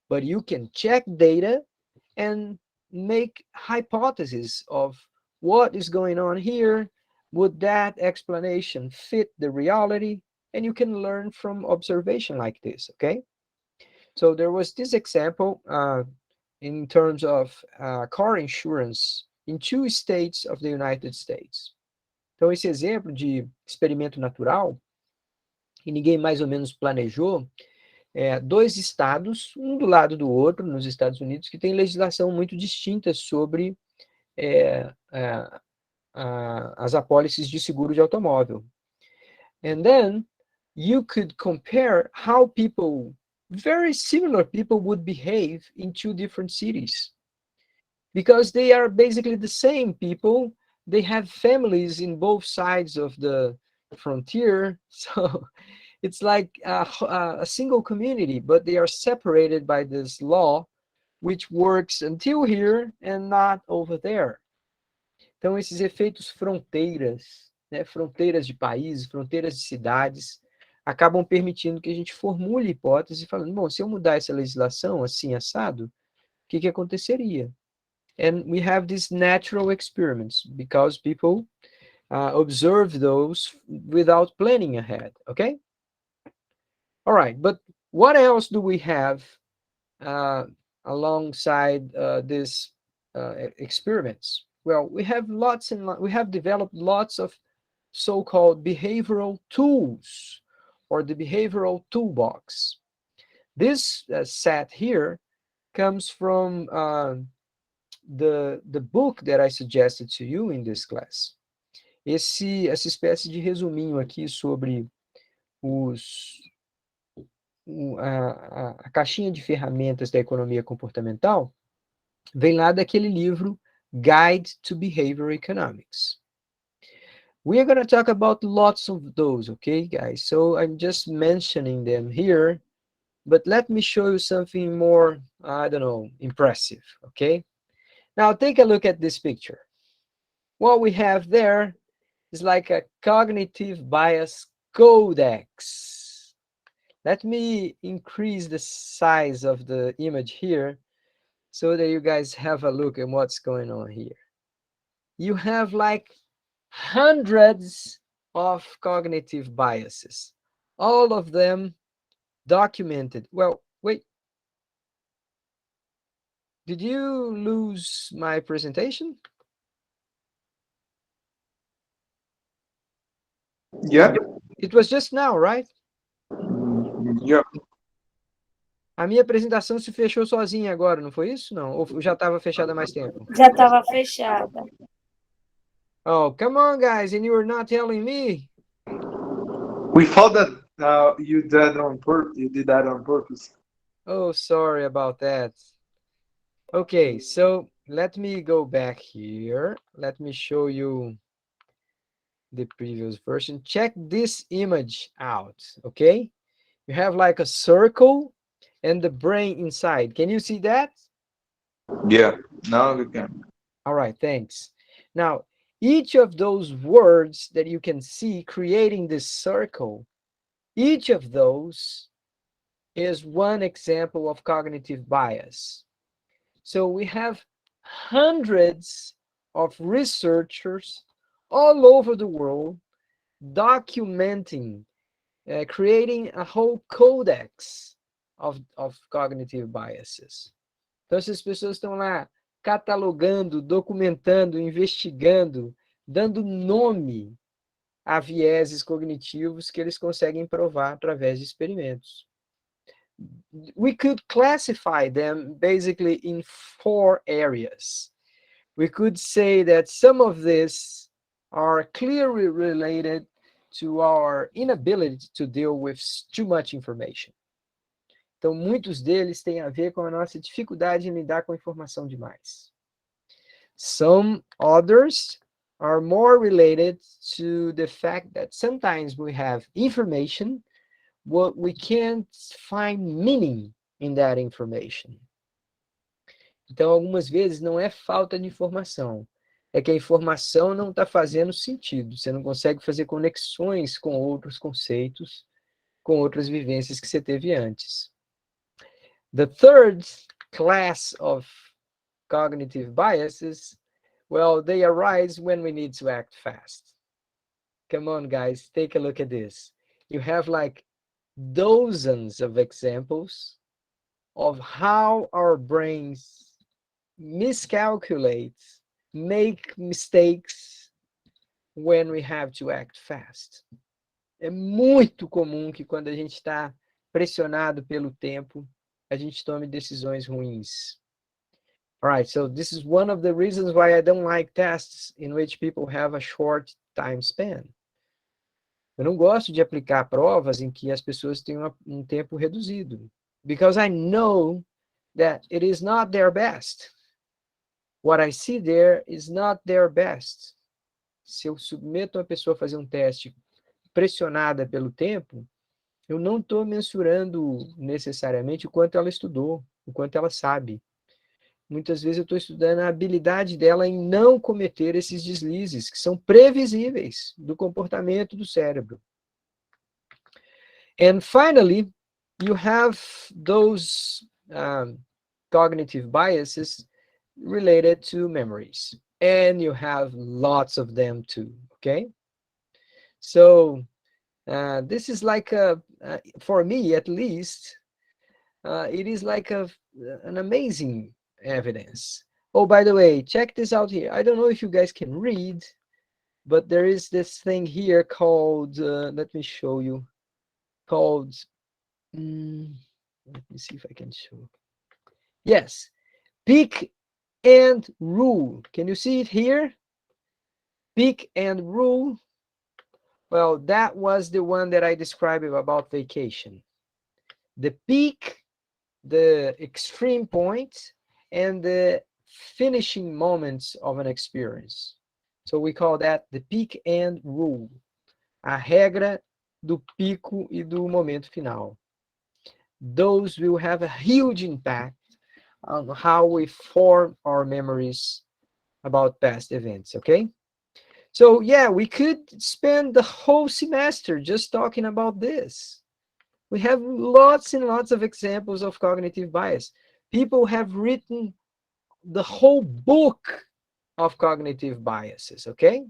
But you can check data and make hypotheses of what is going on here. Would that explanation fit the reality? And you can learn from observation like this, okay? So there was this example in terms of car insurance in two states of the United States. Então, esse exemplo de experimento natural, que ninguém mais ou menos planejou, dois estados, um do lado do outro, nos Estados Unidos, que tem legislação muito distinta sobre as apólices de seguro de automóvel. And then you could compare how people, very similar people, would behave in two different cities. Because they are basically the same people. They have families in both sides of the frontier. So it's like a single community, but they are separated by this law, which works until here and not over there. Então, esses efeitos fronteiras, né, fronteiras de países, fronteiras de cidades, acabam permitindo que a gente formule hipóteses falando, bom, se eu mudar essa legislação assim, assado, o que aconteceria? And we have these natural experiments because people observe those without planning ahead, okay? All right, but what else do we have alongside these experiments? Well, we have we have developed lots of so-called behavioral tools, or the behavioral toolbox. This set here comes from the book that I suggested to you in this class. Essa espécie de resuminho aqui sobre a caixinha de ferramentas da economia comportamental vem lá daquele livro Guide to Behavior Economics. We are going to talk about lots of those, okay, guys? So I'm just mentioning them here, but let me show you something more, I don't know, impressive, okay? Now take a look at this picture. What we have there is like a cognitive bias codex. Let me increase the size of the image here so that you guys have a look at what's going on here. You have like hundreds of cognitive biases, all of them documented. Well, wait. Did you lose my presentation? Yeah. It was just now, right? Yeah. A minha apresentação se fechou sozinha agora, não foi isso? Não? Ou já estava fechada há mais tempo? Já estava fechada. Oh, come on, guys, and you were not telling me. We thought that you did on purpose. You did that on purpose. Oh, sorry about that. Okay, so let me go back here. Let me show you the previous version. Check this image out, okay? You have like a circle and the brain inside. Can you see that? Yeah. Now we can. All right, thanks. Now, each of those words that you can see creating this circle, each of those is one example of cognitive bias. So we have hundreds of researchers all over the world documenting, creating a whole codex of cognitive biases. Então, essas pessoas estão lá catalogando, documentando, investigando, dando nome a vieses cognitivos que eles conseguem provar através de experimentos. We could classify them basically in 4 areas. We could say that some of this are clearly related to our inability to deal with too much information. Então, muitos deles têm a ver com a nossa dificuldade em lidar com informação demais. Some others are more related to the fact that sometimes we have information, but we can't find meaning in that information. Então, algumas vezes não é falta de informação, é que a informação não está fazendo sentido. Você não consegue fazer conexões com outros conceitos, com outras vivências que você teve antes. The third class of cognitive biases, well, they arise when we need to act fast. Come on, guys, take a look at this. You have like dozens of examples of how our brains miscalculate, make mistakes when we have to act fast. É muito comum que quando a gente está pressionado pelo tempo, a gente tome decisões ruins. All right, so this is one of the reasons why I don't like tests in which people have a short time span. Eu não gosto de aplicar provas em que as pessoas têm um tempo reduzido, because I know that it is not their best. What I see there is not their best. Se eu submeto uma pessoa a fazer um teste pressionada pelo tempo, eu não estou mensurando necessariamente o quanto ela estudou, o quanto ela sabe. Muitas vezes eu estou estudando a habilidade dela em não cometer esses deslizes, que são previsíveis do comportamento do cérebro. And finally, you have those cognitive biases related to memories. And you have lots of them too, okay? So this is like for me at least, it is like an amazing evidence. Oh, by the way, check this out here. I don't know if you guys can read, but there is this thing here called, let me show you, called, let me see if I can show. Yes, pick and rule. Can you see it here? Pick and rule. Well, that was the one that I described about vacation. The peak, the extreme point, and the finishing moments of an experience. So we call that the peak and rule. A regra do pico e do momento final. Those will have a huge impact on how we form our memories about past events, okay? So yeah, we could spend the whole semester just talking about this. We have lots and lots of examples of cognitive bias. People have written the whole book of cognitive biases, okay?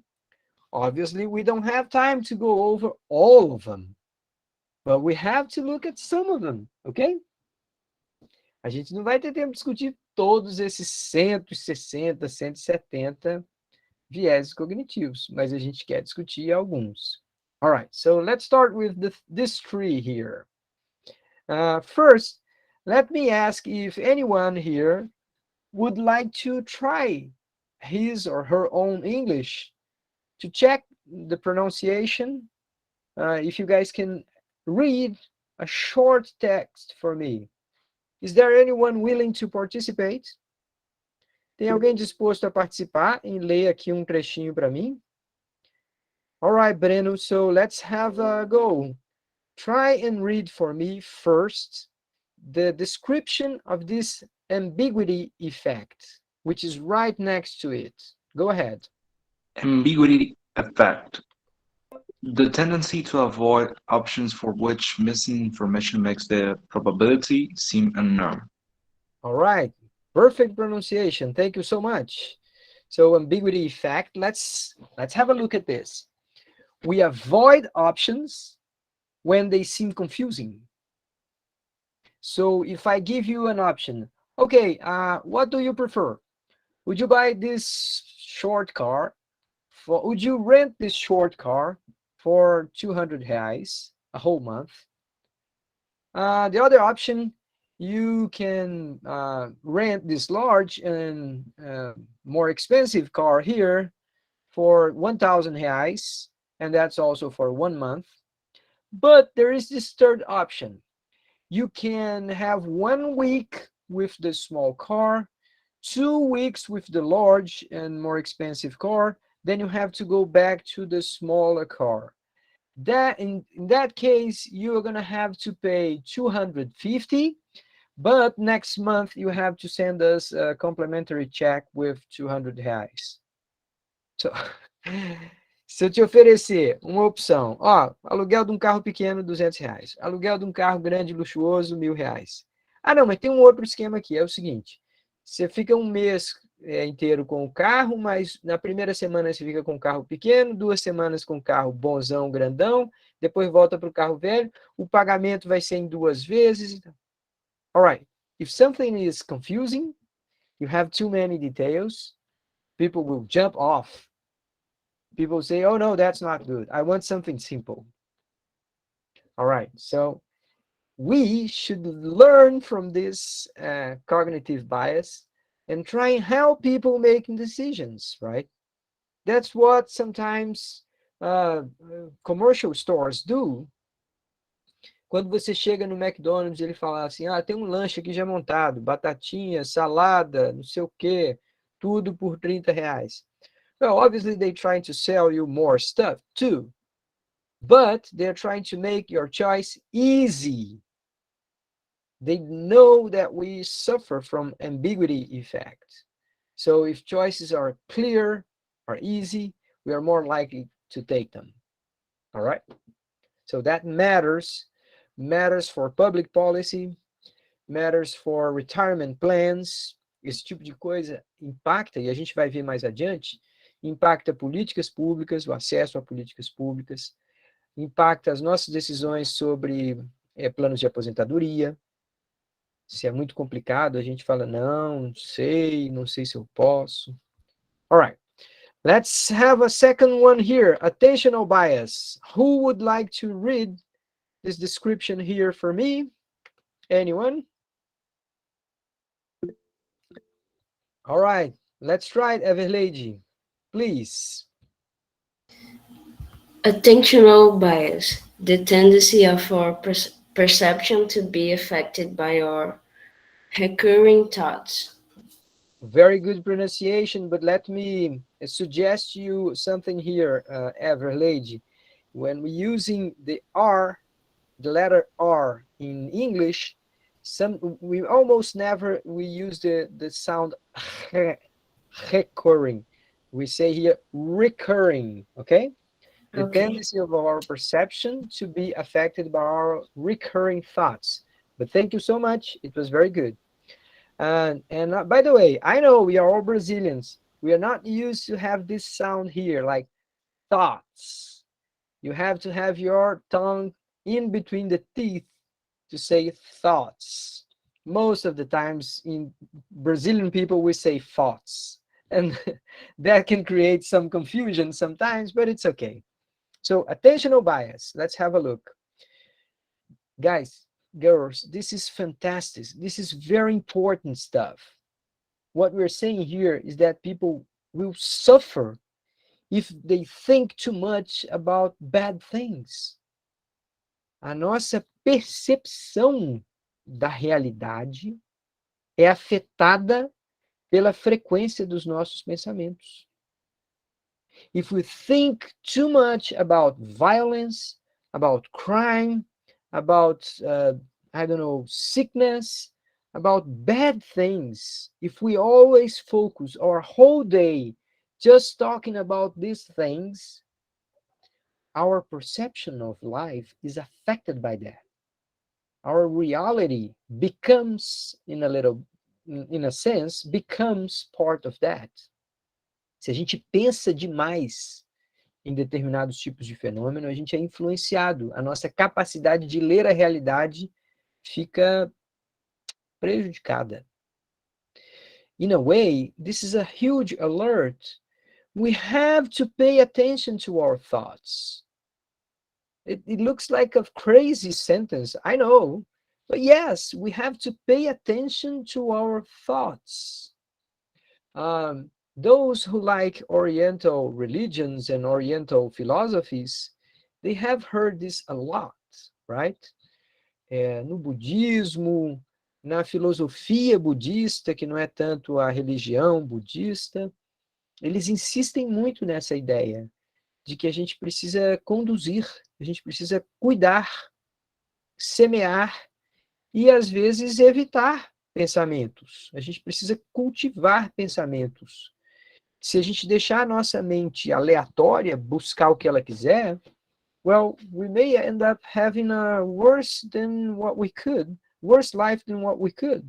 Obviously, we don't have time to go over all of them, but we have to look at some of them, okay? A gente não vai ter tempo de discutir todos esses 160, 170 vieses cognitivos, mas a gente quer discutir alguns. All right, so let's start with this tree here. First, let me ask if anyone here would like to try his or her own English to check the pronunciation. If you guys can read a short text for me. Is there anyone willing to participate? Tem alguém disposto a participar em ler aqui um trechinho para mim? All right, Breno, so let's have a go. Try and read for me first the description of this ambiguity effect, which is right next to it. Go ahead. Ambiguity effect. The tendency to avoid options for which missing information makes the probability seem unknown. All right, perfect pronunciation. Thank you so much. So ambiguity effect, let's have a look at this. We avoid options when they seem confusing. So if I give you an option, okay, what do you prefer? Would you buy this short car? Would you rent this short car for 200 reais a whole month? The other option, you can rent this large and more expensive car here for 1,000 reais, and that's also for 1 month. But there is this third option. You can have 1 week with the small car, 2 weeks with the large and more expensive car, then you have to go back to the smaller car. That in that case, you're gonna have to pay 250, but next month you have to send us a complimentary check with 200 reais. So, se eu te oferecer uma opção, ó, aluguel de um carro pequeno, 200 reais. Aluguel de um carro grande, luxuoso, 1.000 reais. Ah, não, mas tem um outro esquema aqui, é o seguinte, você fica um mês inteiro com o carro, mas na primeira semana você fica com o carro pequeno, 2 semanas com o carro bonzão, grandão, depois volta para o carro velho, o pagamento vai ser em 2 vezes. All right, if something is confusing, you have too many details, people will jump off. People say, oh no, that's not good. I want something simple. All right, so we should learn from this cognitive bias and try and help people making decisions, right? That's what sometimes commercial stores do. Quando você chega no McDonald's, ele fala assim, ah, tem um lanche aqui já montado, batatinha, salada, não sei o quê, tudo por 30 reais. Well, obviously they're trying to sell you more stuff too, but they're trying to make your choice easy. They know that we suffer from ambiguity effect. So if choices are clear or easy, we are more likely to take them. All right? So that matters for public policy, matters for retirement plans. Esse tipo de coisa impacta, e a gente vai ver mais adiante, impacta políticas públicas, o acesso a políticas públicas, impacta as nossas decisões sobre planos de aposentadoria. Se é muito complicado, a gente fala, não sei, não sei se eu posso. All right. Let's have a second one here, attentional bias. Who would like to read this description here for me? Anyone? All right, let's try it, Everlady. Please. Attentional bias, the tendency of our perception to be affected by our recurring thoughts. Very good pronunciation, but let me suggest you something here, Everlady. When we're using the R, the letter R in English, we almost never use the sound recurring. We say here recurring, okay? The tendency of our perception to be affected by our recurring thoughts. But thank you so much. It was very good. And by the way, I know we are all Brazilians. We are not used to have this sound here, like thoughts. You have to have your tongue in between the teeth to say thoughts. Most of the times in Brazilian people, we say thoughts. And that can create some confusion sometimes, but it's okay. So attentional bias, let's have a look. Guys, girls, this is fantastic. This is very important stuff. What we're saying here is that people will suffer if they think too much about bad things. A nossa percepção da realidade é afetada pela frequência dos nossos pensamentos. If we think too much about violence, about crime, about, I don't know, sickness, about bad things, if we always focus our whole day just talking about these things, our perception of life is affected by that. Our reality becomes, in a sense, becomes part of that. Se a gente pensa demais em determinados tipos de fenômeno, a gente é influenciado. A nossa capacidade de ler a realidade fica prejudicada. In a way, this is a huge alert. We have to pay attention to our thoughts. It looks like a crazy sentence, I know, but yes, we have to pay attention to our thoughts. Those who like Oriental religions and Oriental philosophies, they have heard this a lot, right? No budismo, na filosofia budista, que não é tanto a religião budista, eles insistem muito nessa ideia de que a gente precisa conduzir, a gente precisa cuidar, semear e, às vezes, evitar pensamentos. A gente precisa cultivar pensamentos. Se a gente deixar a nossa mente aleatória, buscar o que ela quiser, well, we may end up having a worse life than what we could.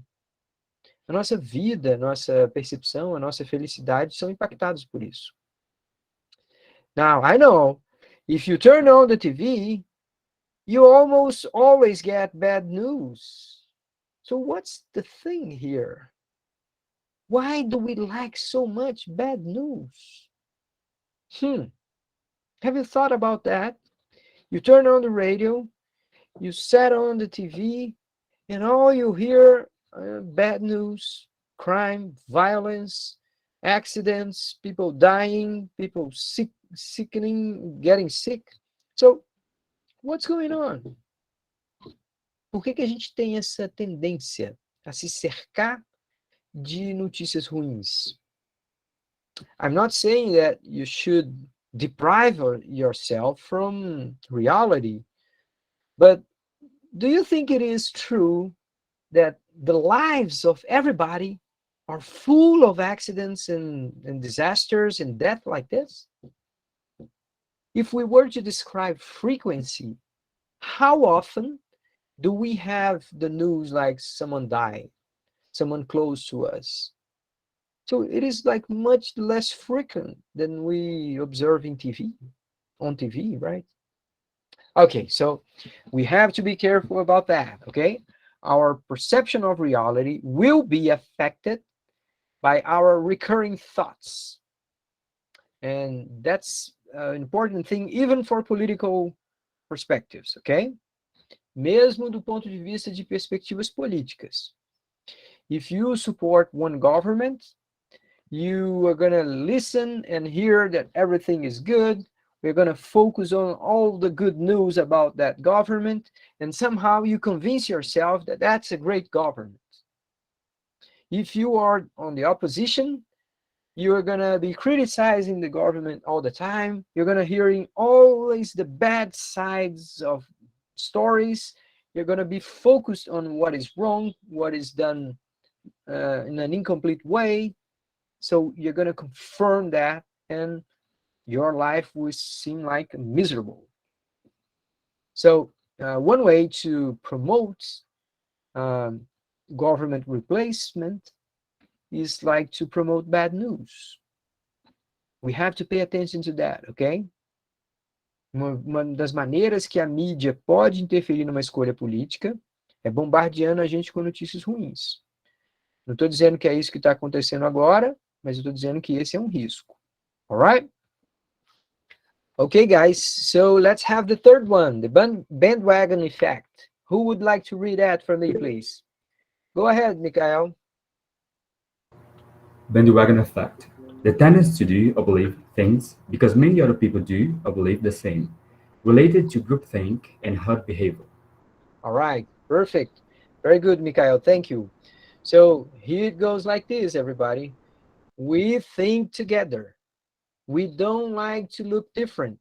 A nossa vida, a nossa percepção, a nossa felicidade são impactados por isso. Now, I know, if you turn on the TV, you almost always get bad news. So what's the thing here? Why do we like so much bad news? Have you thought about that? You turn on the radio, you set on the TV, and all you hear bad news, crime, violence, accidents, people dying, people sickening, getting sick. So, what's going on? Por que a gente tem essa tendência a se cercar de notícias ruins? I'm not saying that you should deprive yourself from reality, but do you think it is true that the lives of everybody are full of accidents and disasters and death like this? If we were to describe frequency, how often do we have the news like someone died, someone close to us? So it is like much less frequent than we observe on TV, right? Okay, so we have to be careful about that, okay? Our perception of reality will be affected by our recurring thoughts. And that's an important thing even for political perspectives, okay? Mesmo do ponto de vista de perspectivas políticas. If you support one government, you are going to listen and hear that everything is good. We're going to focus on all the good news about that government, and somehow you convince yourself that that's a great government. If you are on the opposition, you're going to be criticizing the government all the time. You're going to hearing always the bad sides of stories. You're going to be focused on what is wrong, what is done in an incomplete way. So you're going to confirm that, and your life will seem like miserable. So one way to promote government replacement is like to promote bad news. We have to pay attention to that, okay? Uma das maneiras que a mídia pode interferir numa escolha política é bombardeando a gente com notícias ruins. Não estou dizendo que é isso que está acontecendo agora, mas eu estou dizendo que esse é um risco. Alright? Okay, guys, so let's have the third one, the bandwagon effect. Who would like to read that for me, please? Go ahead, Mikhail. Bandwagon effect. The tendency to do or believe things because many other people do or believe the same, related to groupthink and herd behavior. All right, perfect. Very good, Mikhail. Thank you. So here it goes like this, everybody. We think together. We don't like to look different.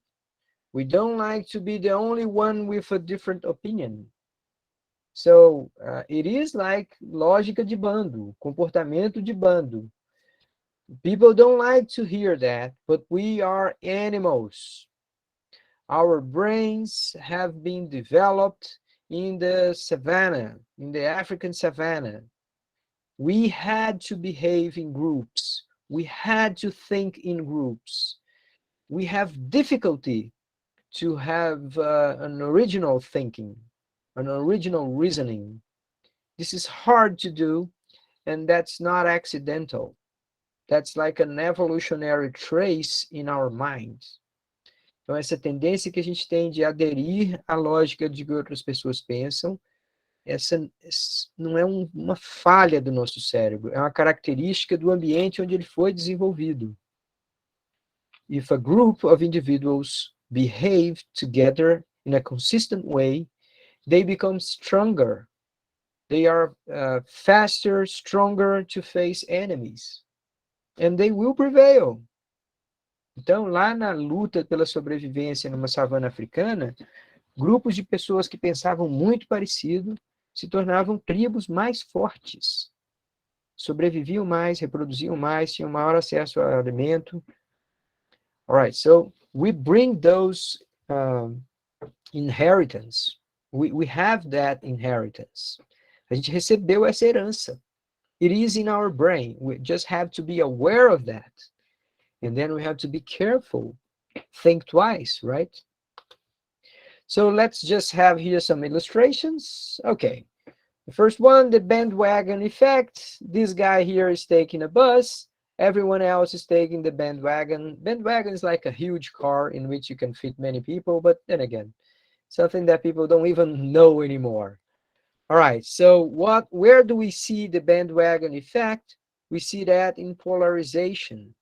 We don't like to be the only one with a different opinion. So it is like lógica de bando, comportamento de bando. People don't like to hear that, but we are animals. Our brains have been developed in the savannah, in the African savannah. We had to behave in groups. We had to think in groups. We have difficulty to have an original thinking, an original reasoning. This is hard to do, and that's not accidental. That's like an evolutionary trace in our minds. Então, essa tendência que a gente tem de aderir à lógica de que outras pessoas pensam essa não é uma falha do nosso cérebro, é uma característica do ambiente onde ele foi desenvolvido. If a group of individuals behave together in a consistent way, they become stronger. They are faster, stronger to face enemies. And they will prevail. Então, lá na luta pela sobrevivência numa savana africana, grupos de pessoas que pensavam muito parecido se tornavam tribos mais fortes. Sobreviviam mais, reproduziam mais, tinham maior acesso ao alimento. All right, so we bring those inheritance. We have that inheritance. A gente recebeu essa herança. It is in our brain. We just have to be aware of that. And then we have to be careful. Think twice, right? So let's just have here some illustrations. Okay. The first one, the bandwagon effect. This guy here is taking a bus. Everyone else is taking the bandwagon. Bandwagon is like a huge car in which you can fit many people, but then again, something that people don't even know anymore. All right, so where do we see the bandwagon effect? We see that in polarization.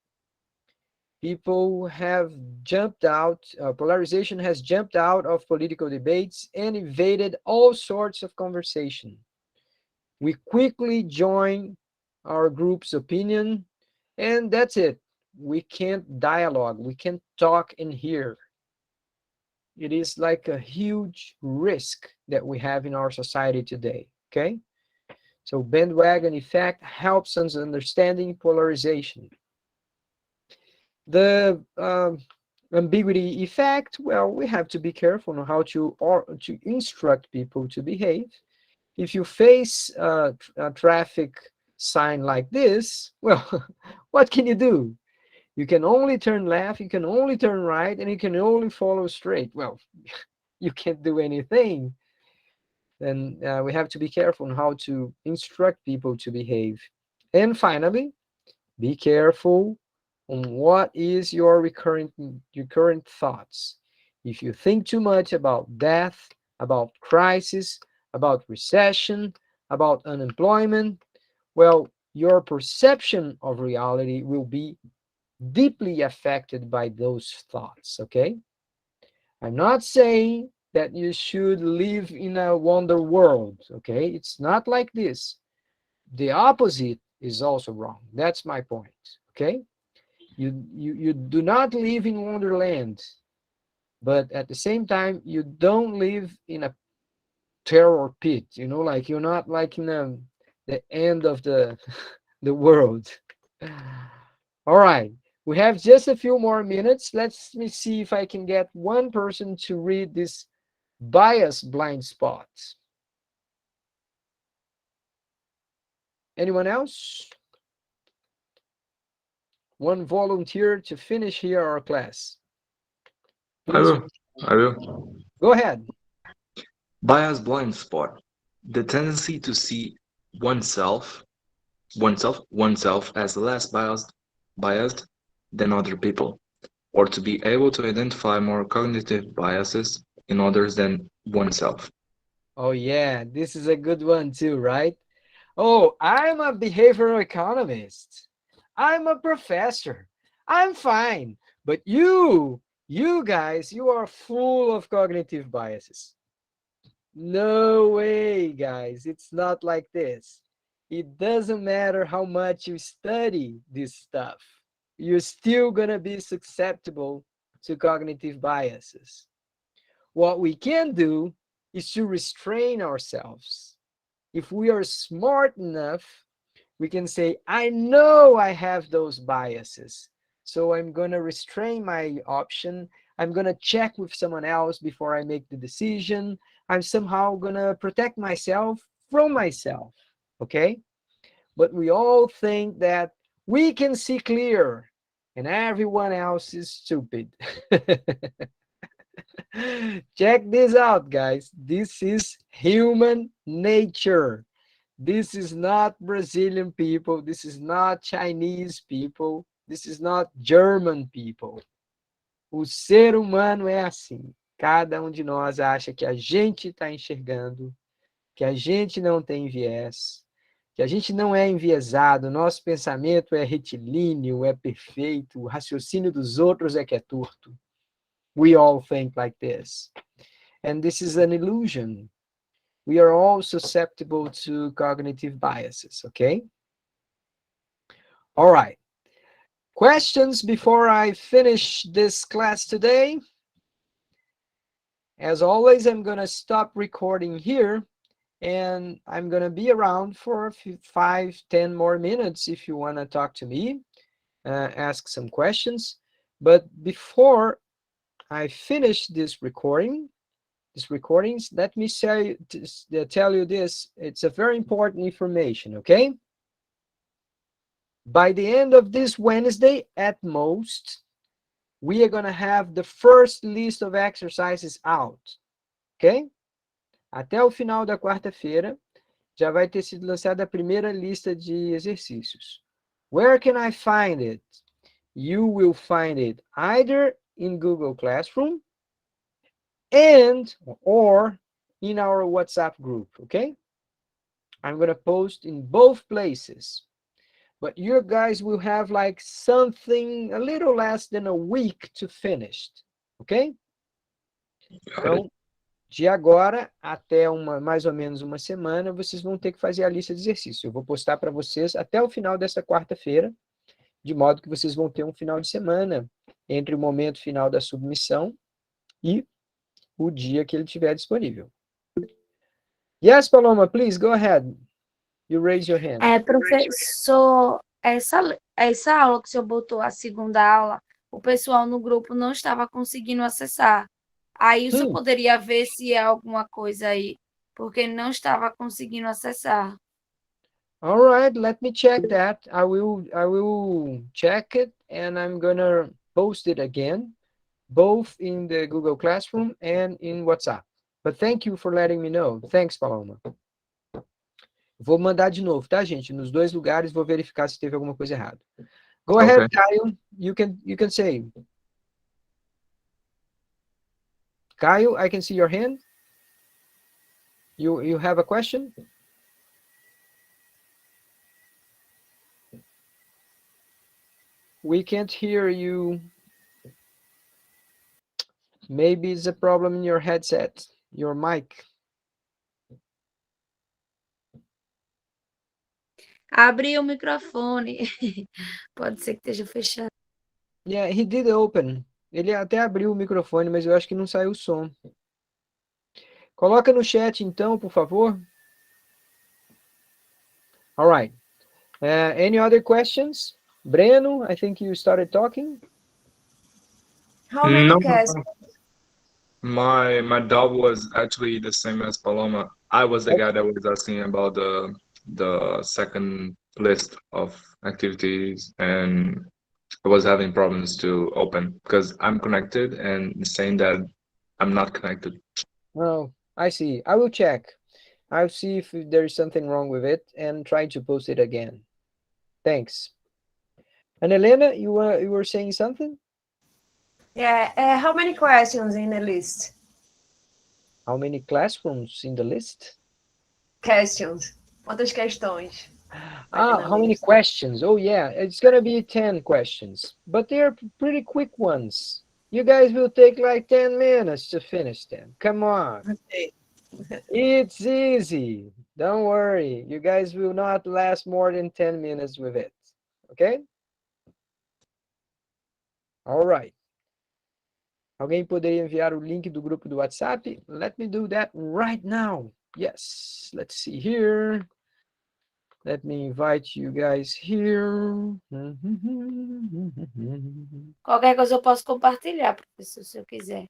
People have jumped out, polarization has jumped out of political debates and invaded all sorts of conversation. We quickly join our group's opinion, and that's it. We can't dialogue, we can't talk in here. It is like a huge risk that we have in our society today, okay? So bandwagon effect helps us understanding polarization. The ambiguity effect, well, we have to be careful on how to instruct people to behave. If you face a traffic sign like this, well, what can you do? You can only turn left, you can only turn right, and you can only follow straight. Well, you can't do anything. Then we have to be careful on how to instruct people to behave. And finally, be careful on what is your recurrent thoughts. If you think too much about death, about crisis, about recession, about unemployment, well, your perception of reality will be deeply affected by those thoughts, okay? I'm not saying that you should live in a wonder world, okay? It's not like this. The opposite is also wrong. That's my point, okay? You do not live in wonderland, but at the same time, you don't live in a terror pit, you know, like you're not like in the end of the the world. All right, we have just a few more minutes. Let me see if I can get one person to read this bias blind spot. Anyone else? One volunteer to finish here our class. I will. I will. Go ahead. Bias blind spot. The tendency to see oneself as less biased than other people, or to be able to identify more cognitive biases in others than oneself. Oh yeah, this is a good one too, right? Oh, I'm a behavioral economist. I'm a professor. I'm fine. But you guys, you are full of cognitive biases. No way, guys. It's not like this. It doesn't matter how much you study this stuff. You're still going to be susceptible to cognitive biases. What we can do is to restrain ourselves. If we are smart enough, we can say, I know I have those biases, so I'm going to restrain my option. I'm going to check with someone else before I make the decision. I'm somehow going to protect myself from myself, okay? But we all think that we can see clear and everyone else is stupid. Check this out, guys. This is human nature. This is not Brazilian people. This is not Chinese people. This is not German people. O ser humano é assim. Cada um de nós acha que a gente está enxergando que a gente não tem viés, que a gente não é enviesado, nosso pensamento é retilíneo, é perfeito, o raciocínio dos outros é que é torto. We all think like this. And this is an illusion. We are all susceptible to cognitive biases, okay? All right. Questions before I finish this class today? As always, I'm going to stop recording here, and I'm going to be around for 5-10 more minutes if you want to talk to me, ask some questions. But before I finish this recordings, let me tell you this. It's a very important information, okay? By the end of this Wednesday, at most, we are going to have the first list of exercises out, ok? Até o final da quarta-feira, já vai ter sido lançada a primeira lista de exercícios. Where can I find it? You will find it either in Google Classroom or in our WhatsApp group, okay? I'm going to post in both places. But you guys will have like something a little less than a week to finish, ok? Então, de agora até mais ou menos uma semana, vocês vão ter que fazer a lista de exercícios. Eu vou postar para vocês até o final dessa quarta-feira, de modo que vocês vão ter um final de semana entre o momento final da submissão e o dia que ele estiver disponível. Yes, Paloma, please, go ahead. You raise your hand. Professor, essa aula que o senhor botou, a segunda aula, o pessoal no grupo não estava conseguindo acessar. Aí o senhor poderia ver se é alguma coisa aí, porque não estava conseguindo acessar. All right, let me check that. I will check it and I'm gonna post it again, both in the Google Classroom and in WhatsApp. But thank you for letting me know. Thanks, Paloma. Vou mandar de novo, tá, gente? Nos dois lugares, vou verificar se teve alguma coisa errada. Go ahead, Caio. You can say. Caio, I can see your hand. You have a question? We can't hear you. Maybe it's a problem in your headset, your mic. Abre o microfone. Pode ser que esteja fechado. Yeah, he did open. Ele até abriu o microfone, mas eu acho que não saiu o som. Coloca no chat, então, por favor. All right. Any other questions? Breno, I think you started talking. How many No, questions? my doubt was actually the same as Paloma. I was the guy that was asking about the second list of activities, and I was having problems to open because I'm connected and it's saying that I'm not connected. Oh, I see. I will check. I'll see if there is something wrong with it and try to post it again. Thanks. And Elena, you were saying something? Yeah, how many questions in the list? How many classrooms in the list? Questions. Quantas questões? How many questions? Oh, yeah, it's going to be 10 questions, but they're pretty quick ones. You guys will take like 10 minutes to finish them. Come on. Okay. It's easy. Don't worry. You guys will not last more than 10 minutes with it. Okay? All right. Alguém poderia enviar o link do grupo do WhatsApp? Let me do that right now. Yes. Let's see here. Let me invite you guys here. Qualquer coisa eu posso compartilhar, professor, se eu quiser.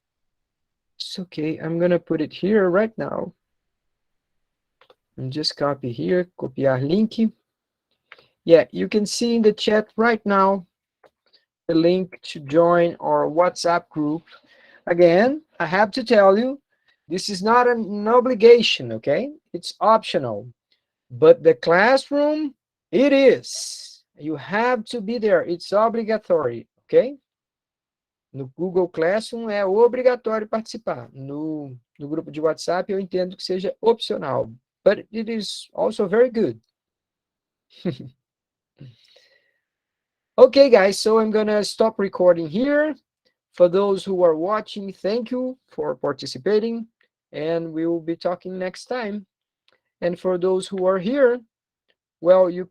It's okay. I'm going to put it here right now. And just copy here. Copiar link. Yeah, you can see in the chat right now the link to join our WhatsApp group. Again, I have to tell you, this is not an obligation, okay? It's optional. But the classroom, it is. You have to be there. It's obligatory, okay? No Google Classroom é obrigatório participar. No grupo de WhatsApp eu entendo que seja opcional. but it is also very good. Okay, guys, so I'm gonna stop recording here. For those who are watching, thank you for participating, and we will be talking next time. And for those who are here, well, you